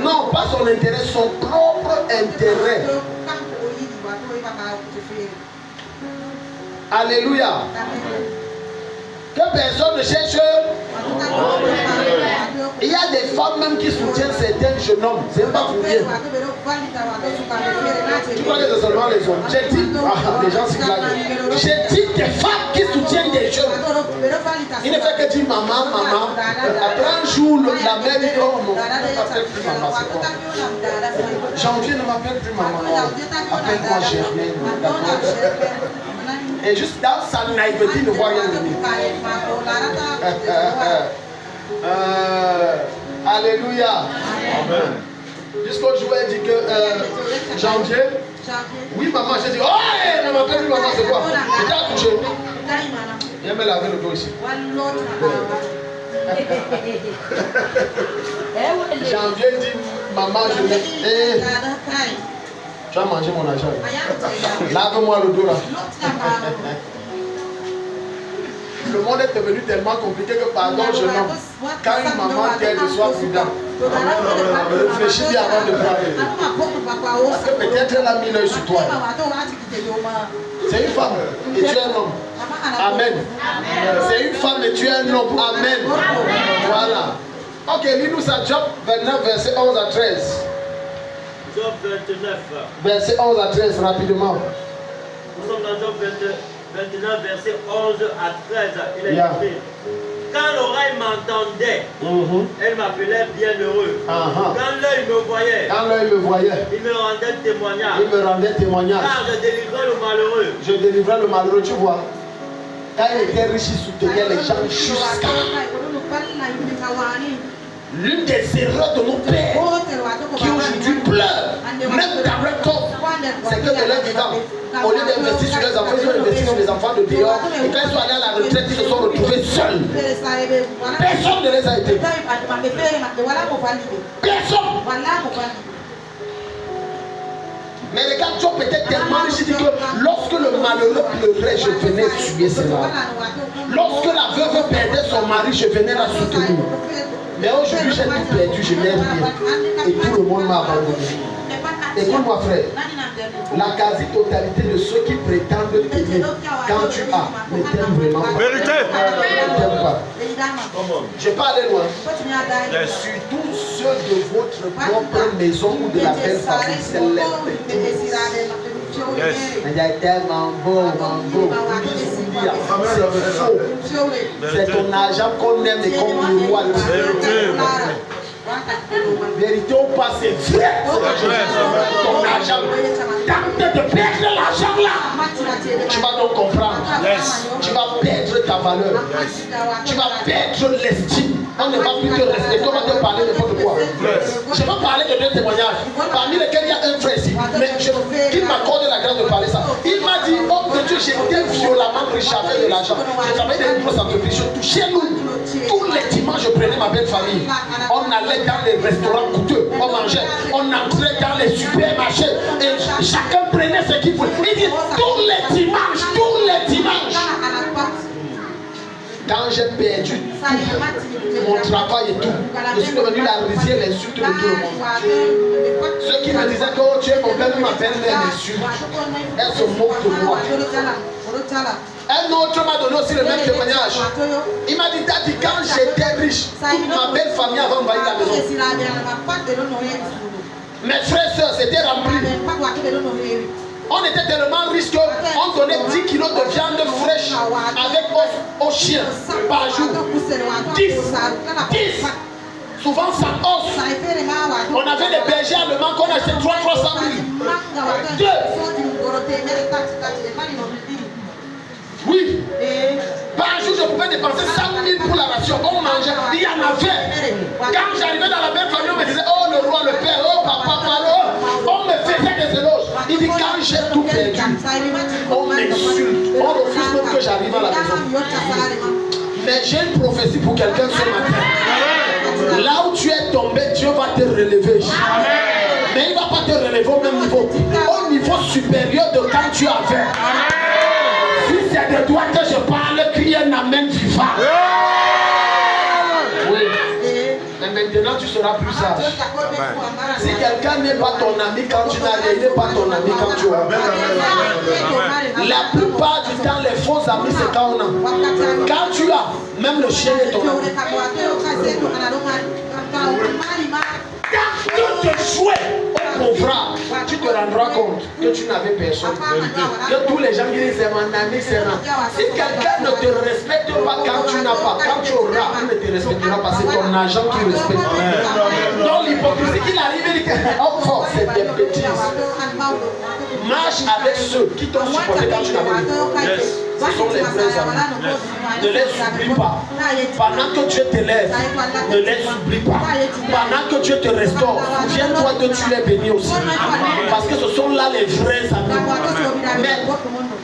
[SPEAKER 1] Non, pas son intérêt, son propre intérêt. Alléluia. Que personne ne cherche. Il y a des femmes même qui soutiennent certains jeunes hommes. C'est pas pour rien. Tu crois que c'est seulement les hommes? J'ai dit, les gens s'y blaguent. J'ai dit des femmes qui soutiennent des jeunes. Il ne fait que dire maman, maman. Après un jour, la mère dit oh mon frère ne m'appelle plus maman, c'est bon. Janvier ne m'appelle plus maman. Appelle-moi Germaine. Et juste dans sa naïveté, il ne voit rien venir. Alléluia. Amen. Jusqu'au jour où elle dit que janvier. Oui maman, j'ai dit oh elle ne m'appelle plus maman, c'est quoi? J'étais accouché. Viens me laver le dos ici. Janvier dit maman je vais. Tu as mangé mon argent. Lave-moi le dos là. Le monde est devenu tellement compliqué que, pardon, jeune homme, quand une maman t'aide, sois prudent. Réfléchis bien avant de parler. Parce que peut-être elle a mis l'œil sur toi. C'est une femme et tu es un homme. Amen. C'est une femme et tu es un homme. Amen. Voilà. Ok, lis-nous ça, Job 29, verset 11 à 13.
[SPEAKER 3] Job 29.
[SPEAKER 1] Verset 11 à 13, rapidement.
[SPEAKER 3] Nous sommes dans Job 29, verset 11 à 13. Il est écrit. Quand l'oreille m'entendait, elle m'appelait bienheureux. Quand l'œil me voyait, il me rendait témoignage. Car je délivrais le malheureux.
[SPEAKER 1] Je délivrais le malheureux, tu vois. Quand il était riche, il soutenait les gens jusqu'à. L'une des erreurs de nos pères qui aujourd'hui pleurent, même dans leur corps, c'est que de leur vivant, au lieu d'investir sur les enfants, ils ont investi sur les enfants de dehors. Et quand ils sont allés à la retraite, ils se sont retrouvés seuls. Personne ne les a aidés. Personne. Mais regarde, Job était tellement riche, il dit que lorsque le malheureux pleurait, je venais tuer cela. Lorsque la veuve perdait son mari, je venais la soutenir. Mais aujourd'hui, j'ai tout perdu, je n'ai rien. Et tout le monde m'a abandonné. Écoute-moi, frère. La quasi-totalité de ceux qui prétendent t'aimer quand tu as, ne t'aiment vraiment pas.
[SPEAKER 2] Vérité.
[SPEAKER 1] Ne t'aiment pas. Je vais pas aller loin. Surtout ceux de votre propre maison ou de la belle famille, c'est les bêtises. Il est tellement beau, c'est ton argent qu'on aime et qu'on miroite. Vérité ou pas, c'est vrai. Ton argent, tente de perdre l'argent là. Tu vas donc comprendre. Tu vas perdre ta valeur. Tu vas perdre l'estime. On ne va plus te respecter, on va te parler de n'importe quoi. Je vais parler de deux témoignages, parmi lesquels il y a un frère ici, mais qu'il m'accorde la grâce de parler ça. Il m'a dit, homme de Dieu, j'étais violemment riche avec de l'argent. J'ai travaillé dans une grosse entreprise, je touchais nous. Tous les dimanches, je prenais ma belle famille. On allait dans les restaurants coûteux, on mangeait, on entrait dans les supermarchés et chacun prenait ce qu'il voulait. Il dit, tous les dimanches, quand j'ai perdu tout, mon travail et tout, je suis devenu la risée, l'insulte de tout le monde. Ceux qui me disaient que oh, tu es mon père, m'appellent l'insulte. Elle se moque de moi. Un autre m'a donné aussi le même témoignage. Il m'a dit, Daddy, quand j'étais riche, toute ma belle famille avait envahi la maison. Mes frères et sœurs, c'était rempli. On était tellement riches qu'on donnait 10 kilos de viande fraîche avec os aux chiens par jour. 10. Souvent sans os. On avait des bergers allemands qu'on achetait 300 000. 2. Oui. Par jour, je pouvais dépenser 100 000 pour la ration. On mangeait. Il y en avait. Quand j'arrivais dans la même famille, on me disait, oh le roi, le père, oh papa, on me faisait des éloges. Il dit, quand j'ai tout perdu, on m'insulte. On refuse même que j'arrive à la maison. Mais j'ai une prophétie pour quelqu'un ce matin. Là où tu es tombé, Dieu va te relever. Mais il ne va pas te relever au même niveau. Au niveau supérieur de quand tu avais. Si c'est de toi que je parle, crie un amen vivant. Oui. Mais maintenant tu seras plus sage. Si quelqu'un n'est pas ton ami quand tu n'as rien, il n'est pas ton ami quand tu as. La plupart du temps, les faux amis, c'est quand on a. Quand tu as, même le chien est ton ami. Quand tu te jouais au pauvre, tu te rendras compte que tu n'avais personne. Que tous les gens qui disent c'est mon ami, c'est mon ami. Si quelqu'un ne te respecte pas quand tu n'as pas, quand tu auras, il ne te respectera pas. C'est ton agent qui respecte. Donc l'hypocrisie qu'il arrive, il dit que oh, c'est des bêtises. Marche avec ceux qui t'ont supporté quand tu n'avais rien. Ce sont les vrais amis. Ne les oublie pas. Pendant que Dieu t'élève, ne les oublie pas. Pendant que Dieu te restaure, souviens-toi que tu les bénis aussi. Parce que ce sont là les vrais amis. Mais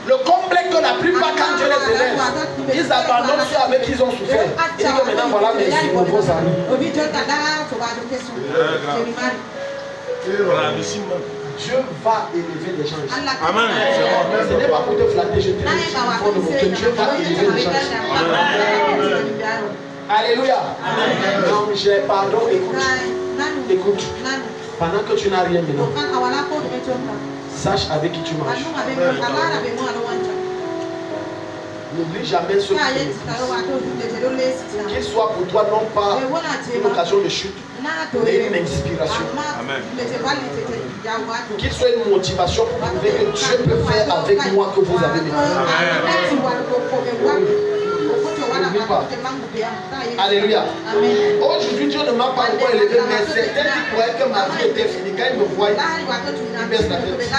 [SPEAKER 1] le complexe que la plupart, quand Dieu les élève, ils abandonnent ceux avec qui ils ont souffert. Ils disent maintenant voilà mes nouveaux amis. Dieu va élever des gens ici.
[SPEAKER 2] Amen.
[SPEAKER 1] Ce n'est pas pour te flatter, je te dis que Dieu va élever des gens ici. Alléluia. Non, j'ai pardon, écoute. Pendant que tu n'as rien maintenant, sache avec qui tu marches. N'oublie jamais ce qu'il soit pour toi non pas une occasion de chute, mais une inspiration.
[SPEAKER 2] Amen.
[SPEAKER 1] Qu'il soit une motivation pour prouver que Dieu peut faire avec moi que vous avez vécu. N'oublie pas. Alléluia. Aujourd'hui, Dieu ne m'a pas encore élevé, mais certains qui croyaient que ma vie était finie, quand ils me voient, ils baissent la tête.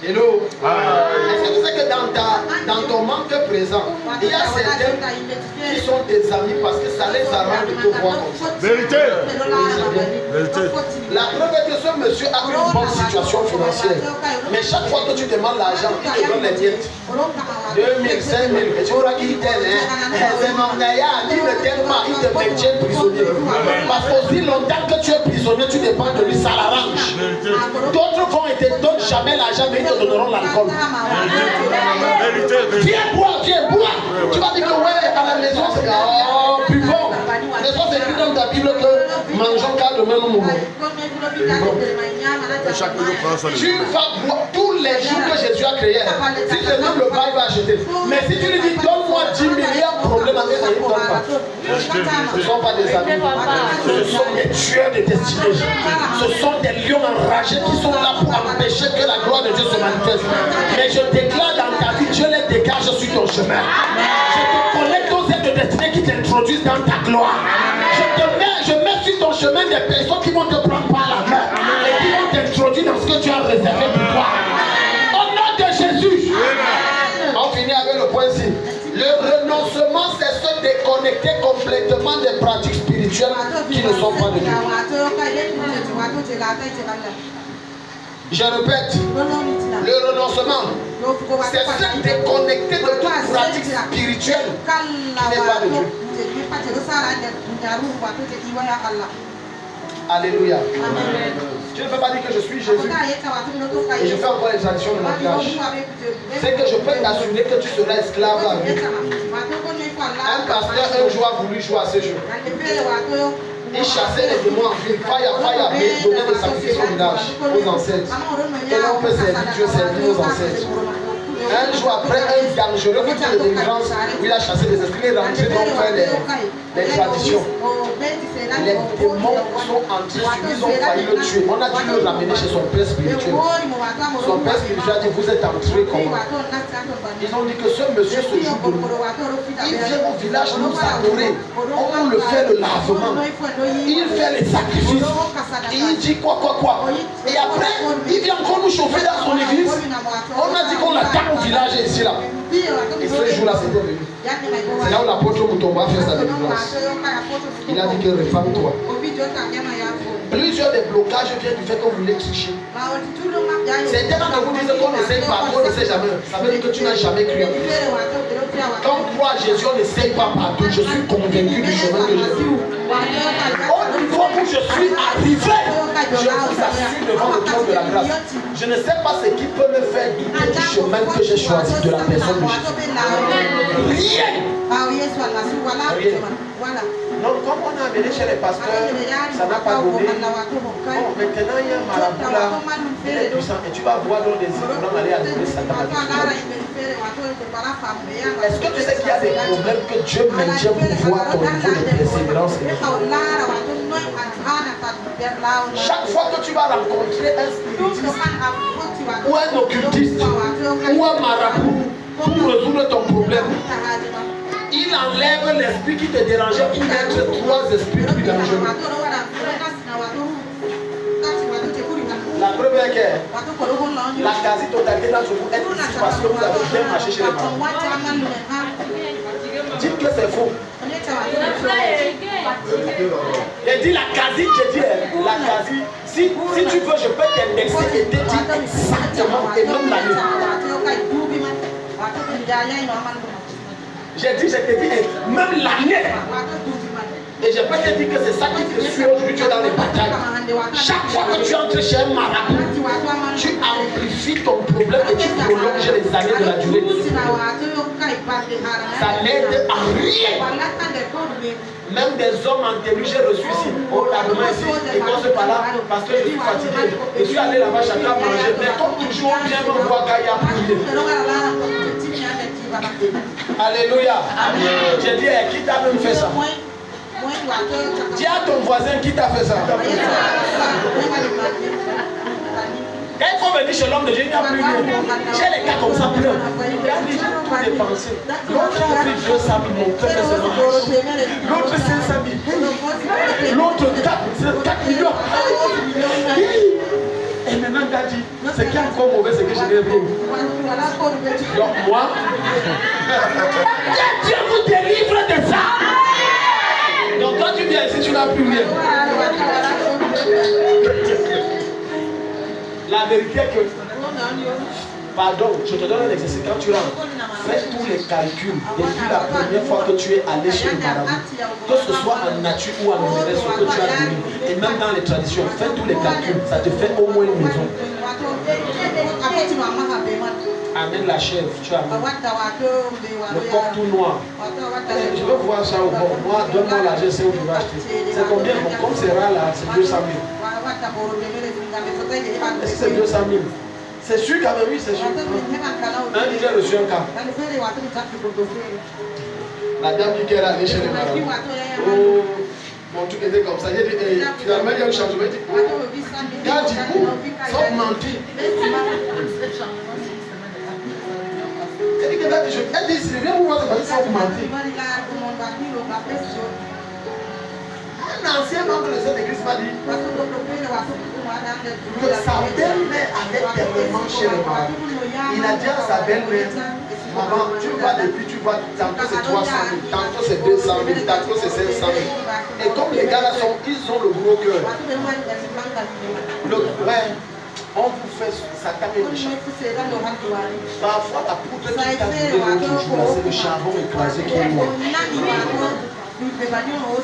[SPEAKER 1] Hello. Est-ce que tu sais que dans ton manque présent, il y a certains qui sont des amis parce que ça les arrange de te voir comme ça.
[SPEAKER 2] Vérité.
[SPEAKER 1] La preuve est que ce monsieur a une bonne situation financière. Mais chaque fois que tu demandes l'argent, il te donne les miettes. 2000, 5000, et tu vois qu'il t'aime. C'est mon gaillard, il ne t'aime pas, il te maintient prisonnier. Parce qu'aussi longtemps que tu es prisonnier, tu dépends de lui, ça l'arrange. D'autres vont et te donnent jamais l'argent, mais ils te donneront l'alcool. Viens boire. Tu vas dire que ouais, à la maison, c'est plus bon. Mais ça, c'est écrit dans ta Bible que mangeons car demain nous mourrons.
[SPEAKER 2] Chaque jour prend son.
[SPEAKER 1] Tu vas boire tous les jours que Jésus a créé. Si tu donnes le bail, il va acheter. Mais si tu lui dis donne-moi 10 000, il y a un problème avec ça, il ne donne pas. Ce ne sont pas des amis. Ce sont des tueurs de destinée. Ce sont des lions enragés qui sont là pour empêcher que la gloire de Dieu se manifeste. Mais je déclare dans ta vie, Dieu les dégage sur ton chemin. Je te connecte aux aides de destinée qui t'introduisent dans ta gloire. Je mets sur ton chemin des personnes qui vont te prendre par la main et qui vont t'introduire dans ce que tu as réservé pour toi. Au nom de Jésus. On finit avec le point ci. Le renoncement, c'est se déconnecter complètement des pratiques spirituelles qui ne sont pas de Dieu. Je répète, le renoncement, c'est se déconnecter de toute pratique spirituelle qui n'est pas de Dieu. Alléluia. Je ne peux pas dire que je suis Jésus et je fais encore les traditions de mon village. C'est que je peux t'assurer que tu seras esclave à vie. Un pasteur un jour a voulu jouer à ce jeu. Il chassait les démons en ville, fire, mais donnait des sacrifices au village, aux ancêtres. Et là on peut servir Dieu, servir aux ancêtres. Un jour après, un dangereux qui de délivrance, où il a chassé des esprits, il est rentré pour faire les traditions. Les démons sont entrés sur lui, ils ont failli le tuer. On a dû le ramener chez son père spirituel. Son père spirituel a dit, vous êtes entrés comment? Ils ont dit que ce monsieur se joue de nous. Il vient au village nous adorer. On le fait le lavement. Il fait les sacrifices. Il dit quoi. Et après, il vient encore nous chauffer dans son église. On a dit qu'on l'attaque au village ici là. Et ce jour-là, c'était venu. C'est là où l'apôtre Moutomba fait sa délivrance. Il a dit que réforme-toi. Plusieurs des blocages viennent du fait que vous voulez tricher. Certains d'entre vous disent qu'on n'essaye pas, qu'on ne sait jamais. Ça veut dire que tu n'as jamais cru en Dieu. Quand on croit à Jésus, on n'essaye pas partout. Je suis convaincu du chemin que j'ai fait. Au niveau où je suis arrivé, je vous assure devant le trône de la grâce. Je ne sais pas ce qui peut me faire douter du chemin que j'ai choisi de la personne de Jésus. Rien. Non, comme on a amené chez les pasteurs, ça n'a pas donné. Bon, maintenant il y a un marabout là, il est puissant et tu vas voir dans des îles aller adorer Satan. Est-ce que tu sais qu'il y a des problèmes que Dieu maintient pour voir ton niveau de persévérance? Chaque fois que tu vas rencontrer un spiritiste ou un occultiste ou un marabout pour résoudre ton problème, il enlève l'esprit qui te dérangeait pour mettre trois esprits plus dangereux. La preuve est que la quasi-totalité d'entre vous est ici parce que vous avez bien marché chez les marabouts. Dites que c'est faux. J'ai dit la quasi, la quasi. Si tu veux, je peux t'indexer et te dire exactement et même l'année. J'ai dit, je te dis, même l'année. Et je peux te dire que c'est ça qui te suit aujourd'hui, tu es dans les batailles. Chaque fois que tu entres chez un marabout, tu amplifies ton problème et tu prolonges les années de la durée. Ça n'aide à rien. Même des hommes en tenue, j'ai reçu ici, au lendemain ici, et quand je par là, parce que je suis fatigué, je suis allé là-bas, chacun manger, mais comme toujours, on vient me voir quand il y a prié. Alléluia. J'ai dit, qui t'a même fait ça? Dis à ton voisin qui t'a fait ça. Quand il faut venir chez l'homme de Dieu, il n'y a plus rien. J'ai les cas comme ça plein. Il a déjà tout dépensé. L'autre a pris 200 000, mon cœur fait seulement. L'autre 500 000. L'autre 4 millions. Et maintenant, il a dit, ce qui est encore mauvais, c'est que je n'ai rien. Donc moi, Dieu vous délivre de ça. Donc quand tu viens ici, tu n'as plus rien. La vérité est que, pardon, je te donne un exercice. Quand tu rentres, fais tous les calculs depuis la première fois que tu es allé chez le marabout, que ce soit en nature ou en numérique, ce que tu as donné, et même dans les traditions, fais tous les calculs. Ça te fait au moins une maison. Amène la chèvre, tu amènes. Le coq tout noir. Je veux voir ça au bord. Moi, donne-moi l'argent, c'est où je vais acheter. C'est combien? Bon, comme c'est rare là, c'est 200 000. Est-ce que c'est 200 000? C'est sûr quand même, oui, c'est sûr. Un j'ai reçu un cas. La dame qui est allée chez les marabouts. Oh, mon truc était comme ça. J'ai dit, finalement, il y a un changement. Il dit, quand du coup, sans mentir. Elle dit que là, elle dit, si viens vous voir, c'est sans vous mentir. Un ancien membre de cette église m'a dit que sa belle-mère allait tellement chez les marabouts. Il a dit à sa belle-mère, maman, tu vois depuis, tu vois, tantôt c'est 300 000, tantôt c'est 200 000, tantôt c'est 500 000. Et comme les gars là sont, ils ont le gros cœur. On vous fait Satan est méchant. Parfois la poudre qui t'a donné l'autre jour, c'est le charbon écrasé qui est mort.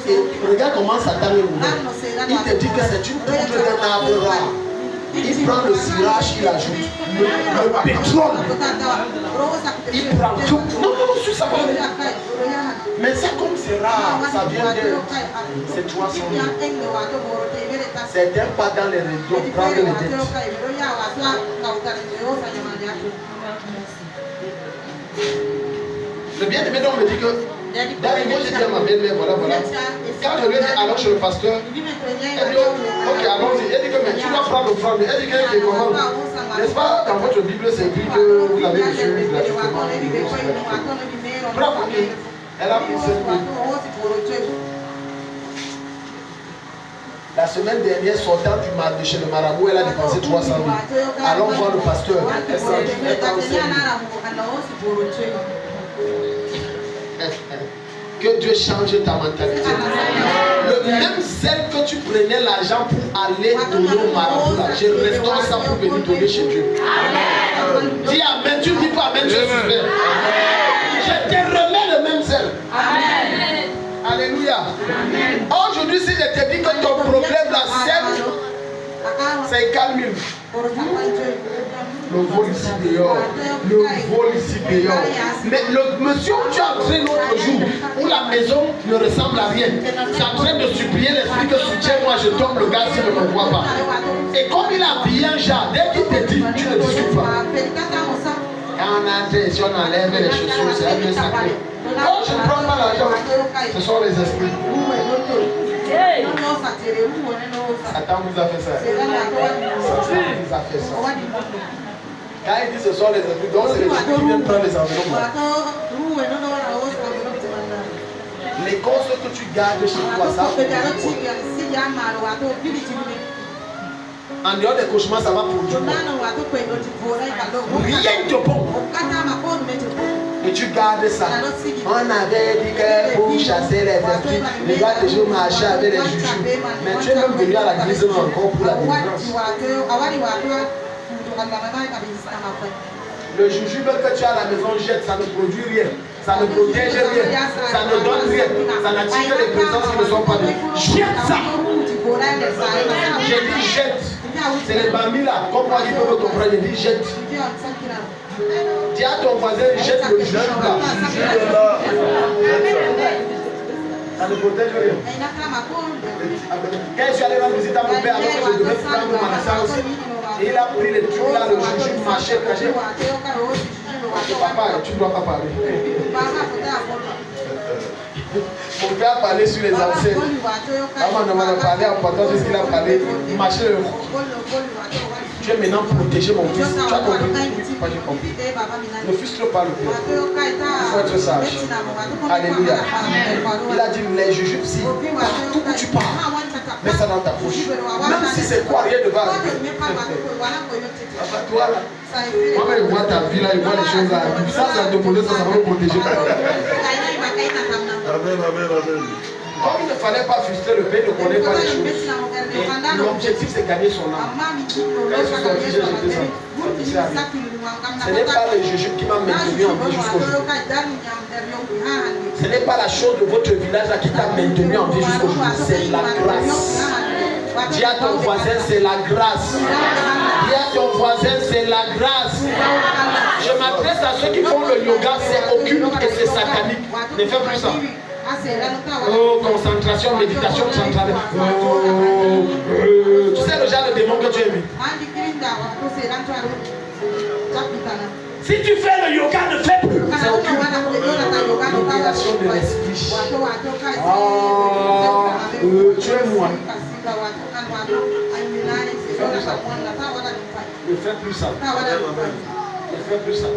[SPEAKER 1] Et regarde comment Satan est ouvert. Il te dit que c'est une poudre d'un arbre rare. Il prend le cirage, il ajoute le pétrole. Il prend tout. Non, sur ça va. Mais ça, comme c'est rare, ça vient d'elle. C'est 300 000. C'est un pas dans les régions, prendre les dettes. Le bien-aimé donc me dit que moi j'ai dit à ma belle-mère, voilà. Quand je lui ai dit allons chez le pasteur, elle dit ok, allons-y. Elle dit que mais tu dois prendre l'offrande. Elle dit que comment? N'est-ce pas dans votre Bible c'est écrit que vous l'avez reçu gratuitement. Bravo, elle a pris 7 000. La semaine dernière, sortant du de chez le marabout, elle a dépensé 300 000. Allons voir le pasteur. Elle s'en dit, que Dieu change ta mentalité. Le même zèle que tu prenais l'argent pour aller donner au marabout, là, je restaure ça pour venir donner chez Dieu. Dis amen, tu ne dis pas amen, je suis fait. Je te remets le même zèle. Amen. Alléluia. Aujourd'hui, si je te dis que ton problème là, c'est calme. Le vol ici dehors. Le vol ici dehors. Mais le monsieur où tu as entré l'autre jour, où la maison ne ressemble à rien, c'est en train de supplier l'esprit que soutiens-moi, je tombe le gars s'il ne me voit pas. Et comme il a habillé un genre, dès qu'il te dit, tu ne discutes pas. Quand on entre ici, on enlève les chaussures, c'est un peu sacré. Oh, je ne prends pas l'argent. Ce sont les esprits. Satan vous a fait ça. Satan vous a fait ça. Quand il dit ce sont les esprits, donc c'est les esprits qui viennent prendre les enveloppes. Les causes que tu gardes chez toi, ça. En dehors des cauchemars, ça va produire. Rien de bon. Et tu gardes ça. On avait dit que pour chasser les esprits, les gars toujours marchaient avec les jujubes. Mais tu es même venu à la guise encore pour la délivrance. Le jujube que tu as à la maison jette, ça ne produit rien. Ça ne protège rien. Ça ne donne rien. Ça n'attire que les présences qui ne sont pas de. Jette ça. J'ai dit jette. C'est les bambis là. Comme moi, ils peuvent comprendre. J'ai dit jette. Dis à ton voisin, jette le jeune là. Ça ne protège rien. Quand je suis allé rendre visite à mon père, alors que je devais prendre ma naissance, et il a pris les trucs là, le juge, marché, caché. Papa, tu ne dois pas parler. Mon père parlait sur les ancêtres. Avant de me parler en partant de ce qu'il a parlé, il marchait le. Tu es maintenant protégé, mon fils. Tu as compris? Moi, j'ai compris. Ne frustre pas le Père. Il faut être sage. Alléluia. Il a dit les jujubes, si partout où tu pars, mets ça dans ta poche. Même si c'est quoi, rien ne va arriver. Toi là. Moi-même, je vois ta vie là, je vois les choses là. Ça demande, ça va me protéger. Amen, amen, amen. Comme il ne fallait pas frustrer le Père, il ne connaît pas les choses. Et l'objectif, c'est gagner son âme. Ce n'est pas le jujube qui m'a maintenu en vie jusqu'aujourd'hui. Ce n'est pas la chose de votre village là qui t'a maintenu en vie jusqu'aujourd'hui. C'est la grâce. Dis à ton voisin, c'est la grâce. Dis à ton voisin, c'est la grâce. Je m'adresse à ceux qui font le yoga, c'est occulte et c'est satanique. Ne fais plus ça. Oh, concentration, méditation centrale. Tu sais le genre de démon que tu as mis. Si tu fais le yoga, ne fais plus. C'est aucune libération de l'esprit. Tu es moi. Ne fais plus ça. Ne fais plus ça.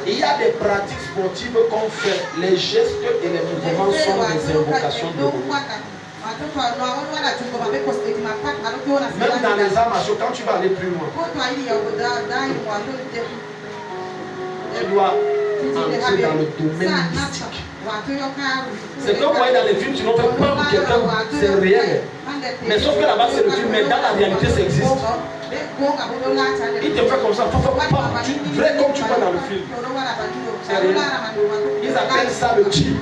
[SPEAKER 1] Il y a des pratiques sportives qu'on fait. Les gestes et les mouvements sont des invocations de Dieu. Même dans les arts martiaux, quand tu vas aller plus loin, tu dois entrer dans le domaine mystique. C'est comme moi dans les films, tu n'en fais pas pour quelqu'un, c'est réel. Mais sauf que là-bas c'est le film, mais dans la réalité ça existe. Il te fait comme ça, vrai comme tu vois dans le film. C'est réel. Ils appellent ça le chi.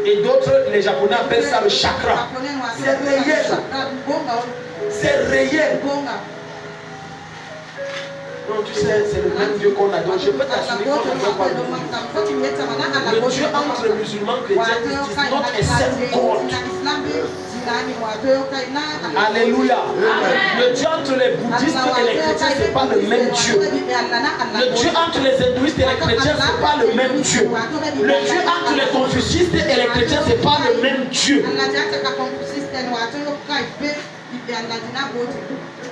[SPEAKER 1] Et d'autres, les Japonais appellent ça le chakra. C'est réel. C'est réel. Non, tu sais, c'est le même Dieu qu'on adore. Je peux t'assurer qu'on ne peut pas le Dieu. Le Dieu entre les musulmans chrétiens, c'est notre essence God. Alléluia. Le Dieu entre les bouddhistes et les chrétiens, ce n'est pas le même Dieu. Le Dieu entre les hindouistes et les chrétiens, ce n'est pas le même Dieu. Le Dieu entre les confucistes et les chrétiens, ce n'est pas le même Dieu.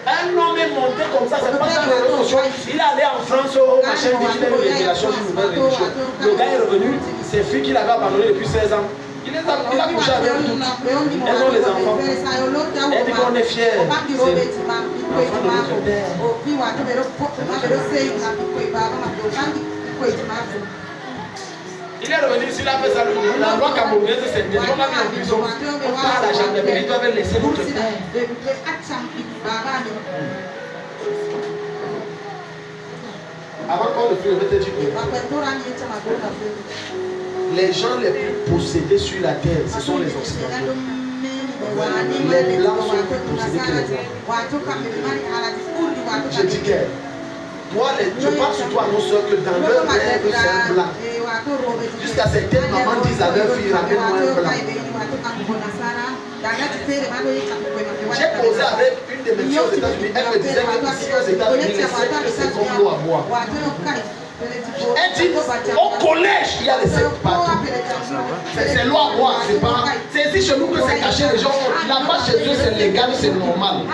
[SPEAKER 1] Un homme est monté comme ça, c'est pas ça les réseaux sociaux. Il est allé en France au machin, il a eu une révélation, une nouvelle religion. Le gars est revenu, ses filles qu'il avait abandonnées depuis 16 ans. Il a couché avec elles toutes. Elles ont les enfants. Elle dit qu'on est fiers. C'est l'enfant de notre père. Il est revenu ici, il a fait ça. La loi camerounaise, c'est des gens qui ont mis en prison. On parle à la gendarmerie, ils doivent laisser notre père. Avant qu'on le fasse, je vais te dire les gens les plus possédés sur la terre, ce sont les Occidentaux. Les Blancs sont plus possédés que les Noirs. Je dis que moi, je parle surtout à nos soeurs que dans leur rêve, c'est un blanc. Jusqu'à certaines mamans disent à leur fille, ramène-moi un blanc. J'ai posé avec une de mes filles aux États-Unis. Elle me disait que ici aux États-Unis, les sectes, c'est comme l'eau à boire. Elle dit, au collège, il y a les sectes partout. C'est l'eau à boire, c'est pas. C'est ici chez nous que c'est caché. Les gens, là-bas chez eux, c'est légal, c'est normal.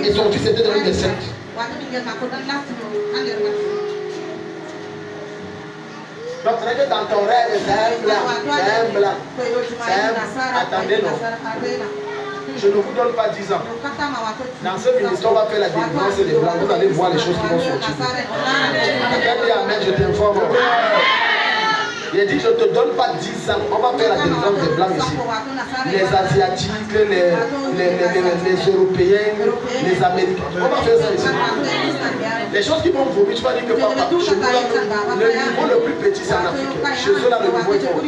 [SPEAKER 1] Et son fils était dans des sectes. Donc, regarde dans ton rêve, c'est un blanc, c'est un blanc. Attendez, non. Je ne vous donne pas 10 ans. Dans ce ministère, on va faire la délivrance des blancs. Vous allez voir les choses qui vont sortir. Quelqu'un Amen, je t'informe. Il a dit, je ne te donne pas 10 ans. On va faire la délivrance des blancs ici. Les Asiatiques, les Européens, les Américains. On va faire ça ici. Les choses qui vont vomir, tu vas dire que papa, chez nous, là, le niveau le plus petit, c'est en Afrique. Chez eux, là, le niveau est fort.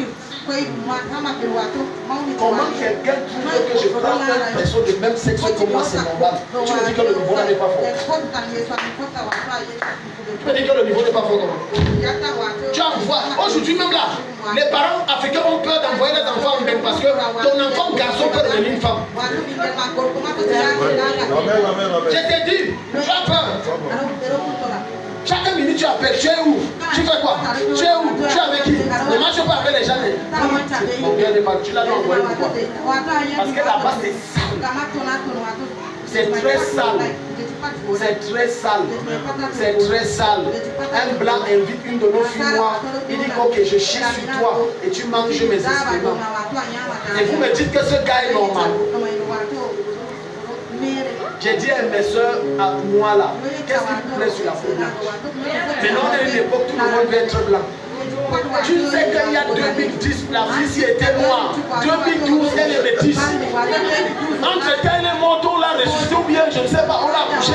[SPEAKER 1] Comment quelqu'un trouve que je prends une personne de même sexe que moi, c'est normal? Tu me dis que le niveau là n'est pas fort. Tu me dis que le niveau n'est pas fort. Tu vas voir, aujourd'hui même là, les parents africains ont peur d'envoyer les enfants en bain parce que ton enfant garçon peut devenir une femme. Je t'ai dit, tu as peur. Chaque minute tu appelles, tu es où? Tu fais quoi? Tu es où? Tu es avec qui? Ne marche pas avec les gens. Mon bien n'est pas, tu l'as envoyé pourquoi? Parce que là-bas c'est sale. C'est très sale. C'est très sale. C'est très sale. Un blanc invite une de nos filles noires. Il dit ok, je chie sur toi et tu manges mes excréments. Et vous me dites que ce gars est normal. J'ai dit à mes soeurs, à moi là, qu'est-ce qui vous plaît sur la peau blanche? Maintenant, on est à une époque, tout le monde veut être blanc. Tu sais qu'il y a 2010, la fille était noire. 2012, elle est métisse. Entre temps, elle est morte, on l'a ressuscité ou bien, je ne sais pas, on l'a couché.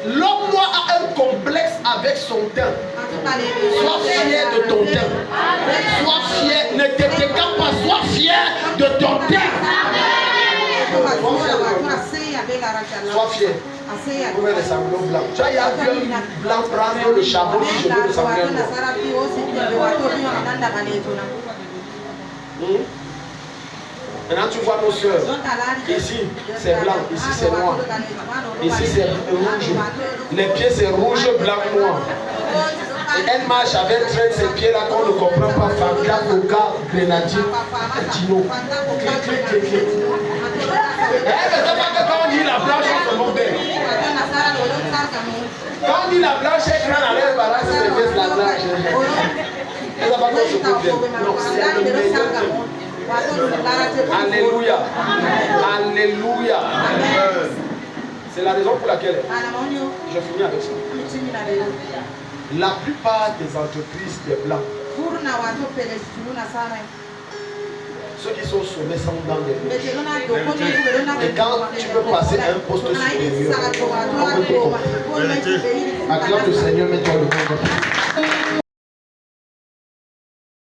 [SPEAKER 1] L'homme noir a un complexe avec son teint. Sois fier de ton teint. Sois fier, ne te décale pas, sois fier de ton teint. Sois fier. Vous mettez les sanglots blancs. Tu as vu un blanc prendre le chapeau si je veux le sanglots blanc. Maintenant tu vois nos soeurs. Ici c'est blanc, ici c'est noir. Ici c'est rouge. Les pieds c'est rouge, blanc, noir. Et elle marche avec ses pieds là qu'on ne comprend pas. Fanta, Coca, Grenadier, Dino. Clic, clic, clic, clic. Mais c'est pas que quand on dit la blanche, on se moque d'elle. Quand on dit la blanche, elle crée la lèvre, là, c'est la blanche. Elle n'a pas qu'on se moque d'elle. Non, c'est le meilleur d'elle. Alléluia. Alléluia. C'est la raison pour laquelle je finis avec ça. La plupart des entreprises des blancs, ceux qui sont sommés sont dans des rouges. Et quand tu peux passer à un poste supérieur, on peut te comprendre. Acclame le Seigneur, mets-toi le monde.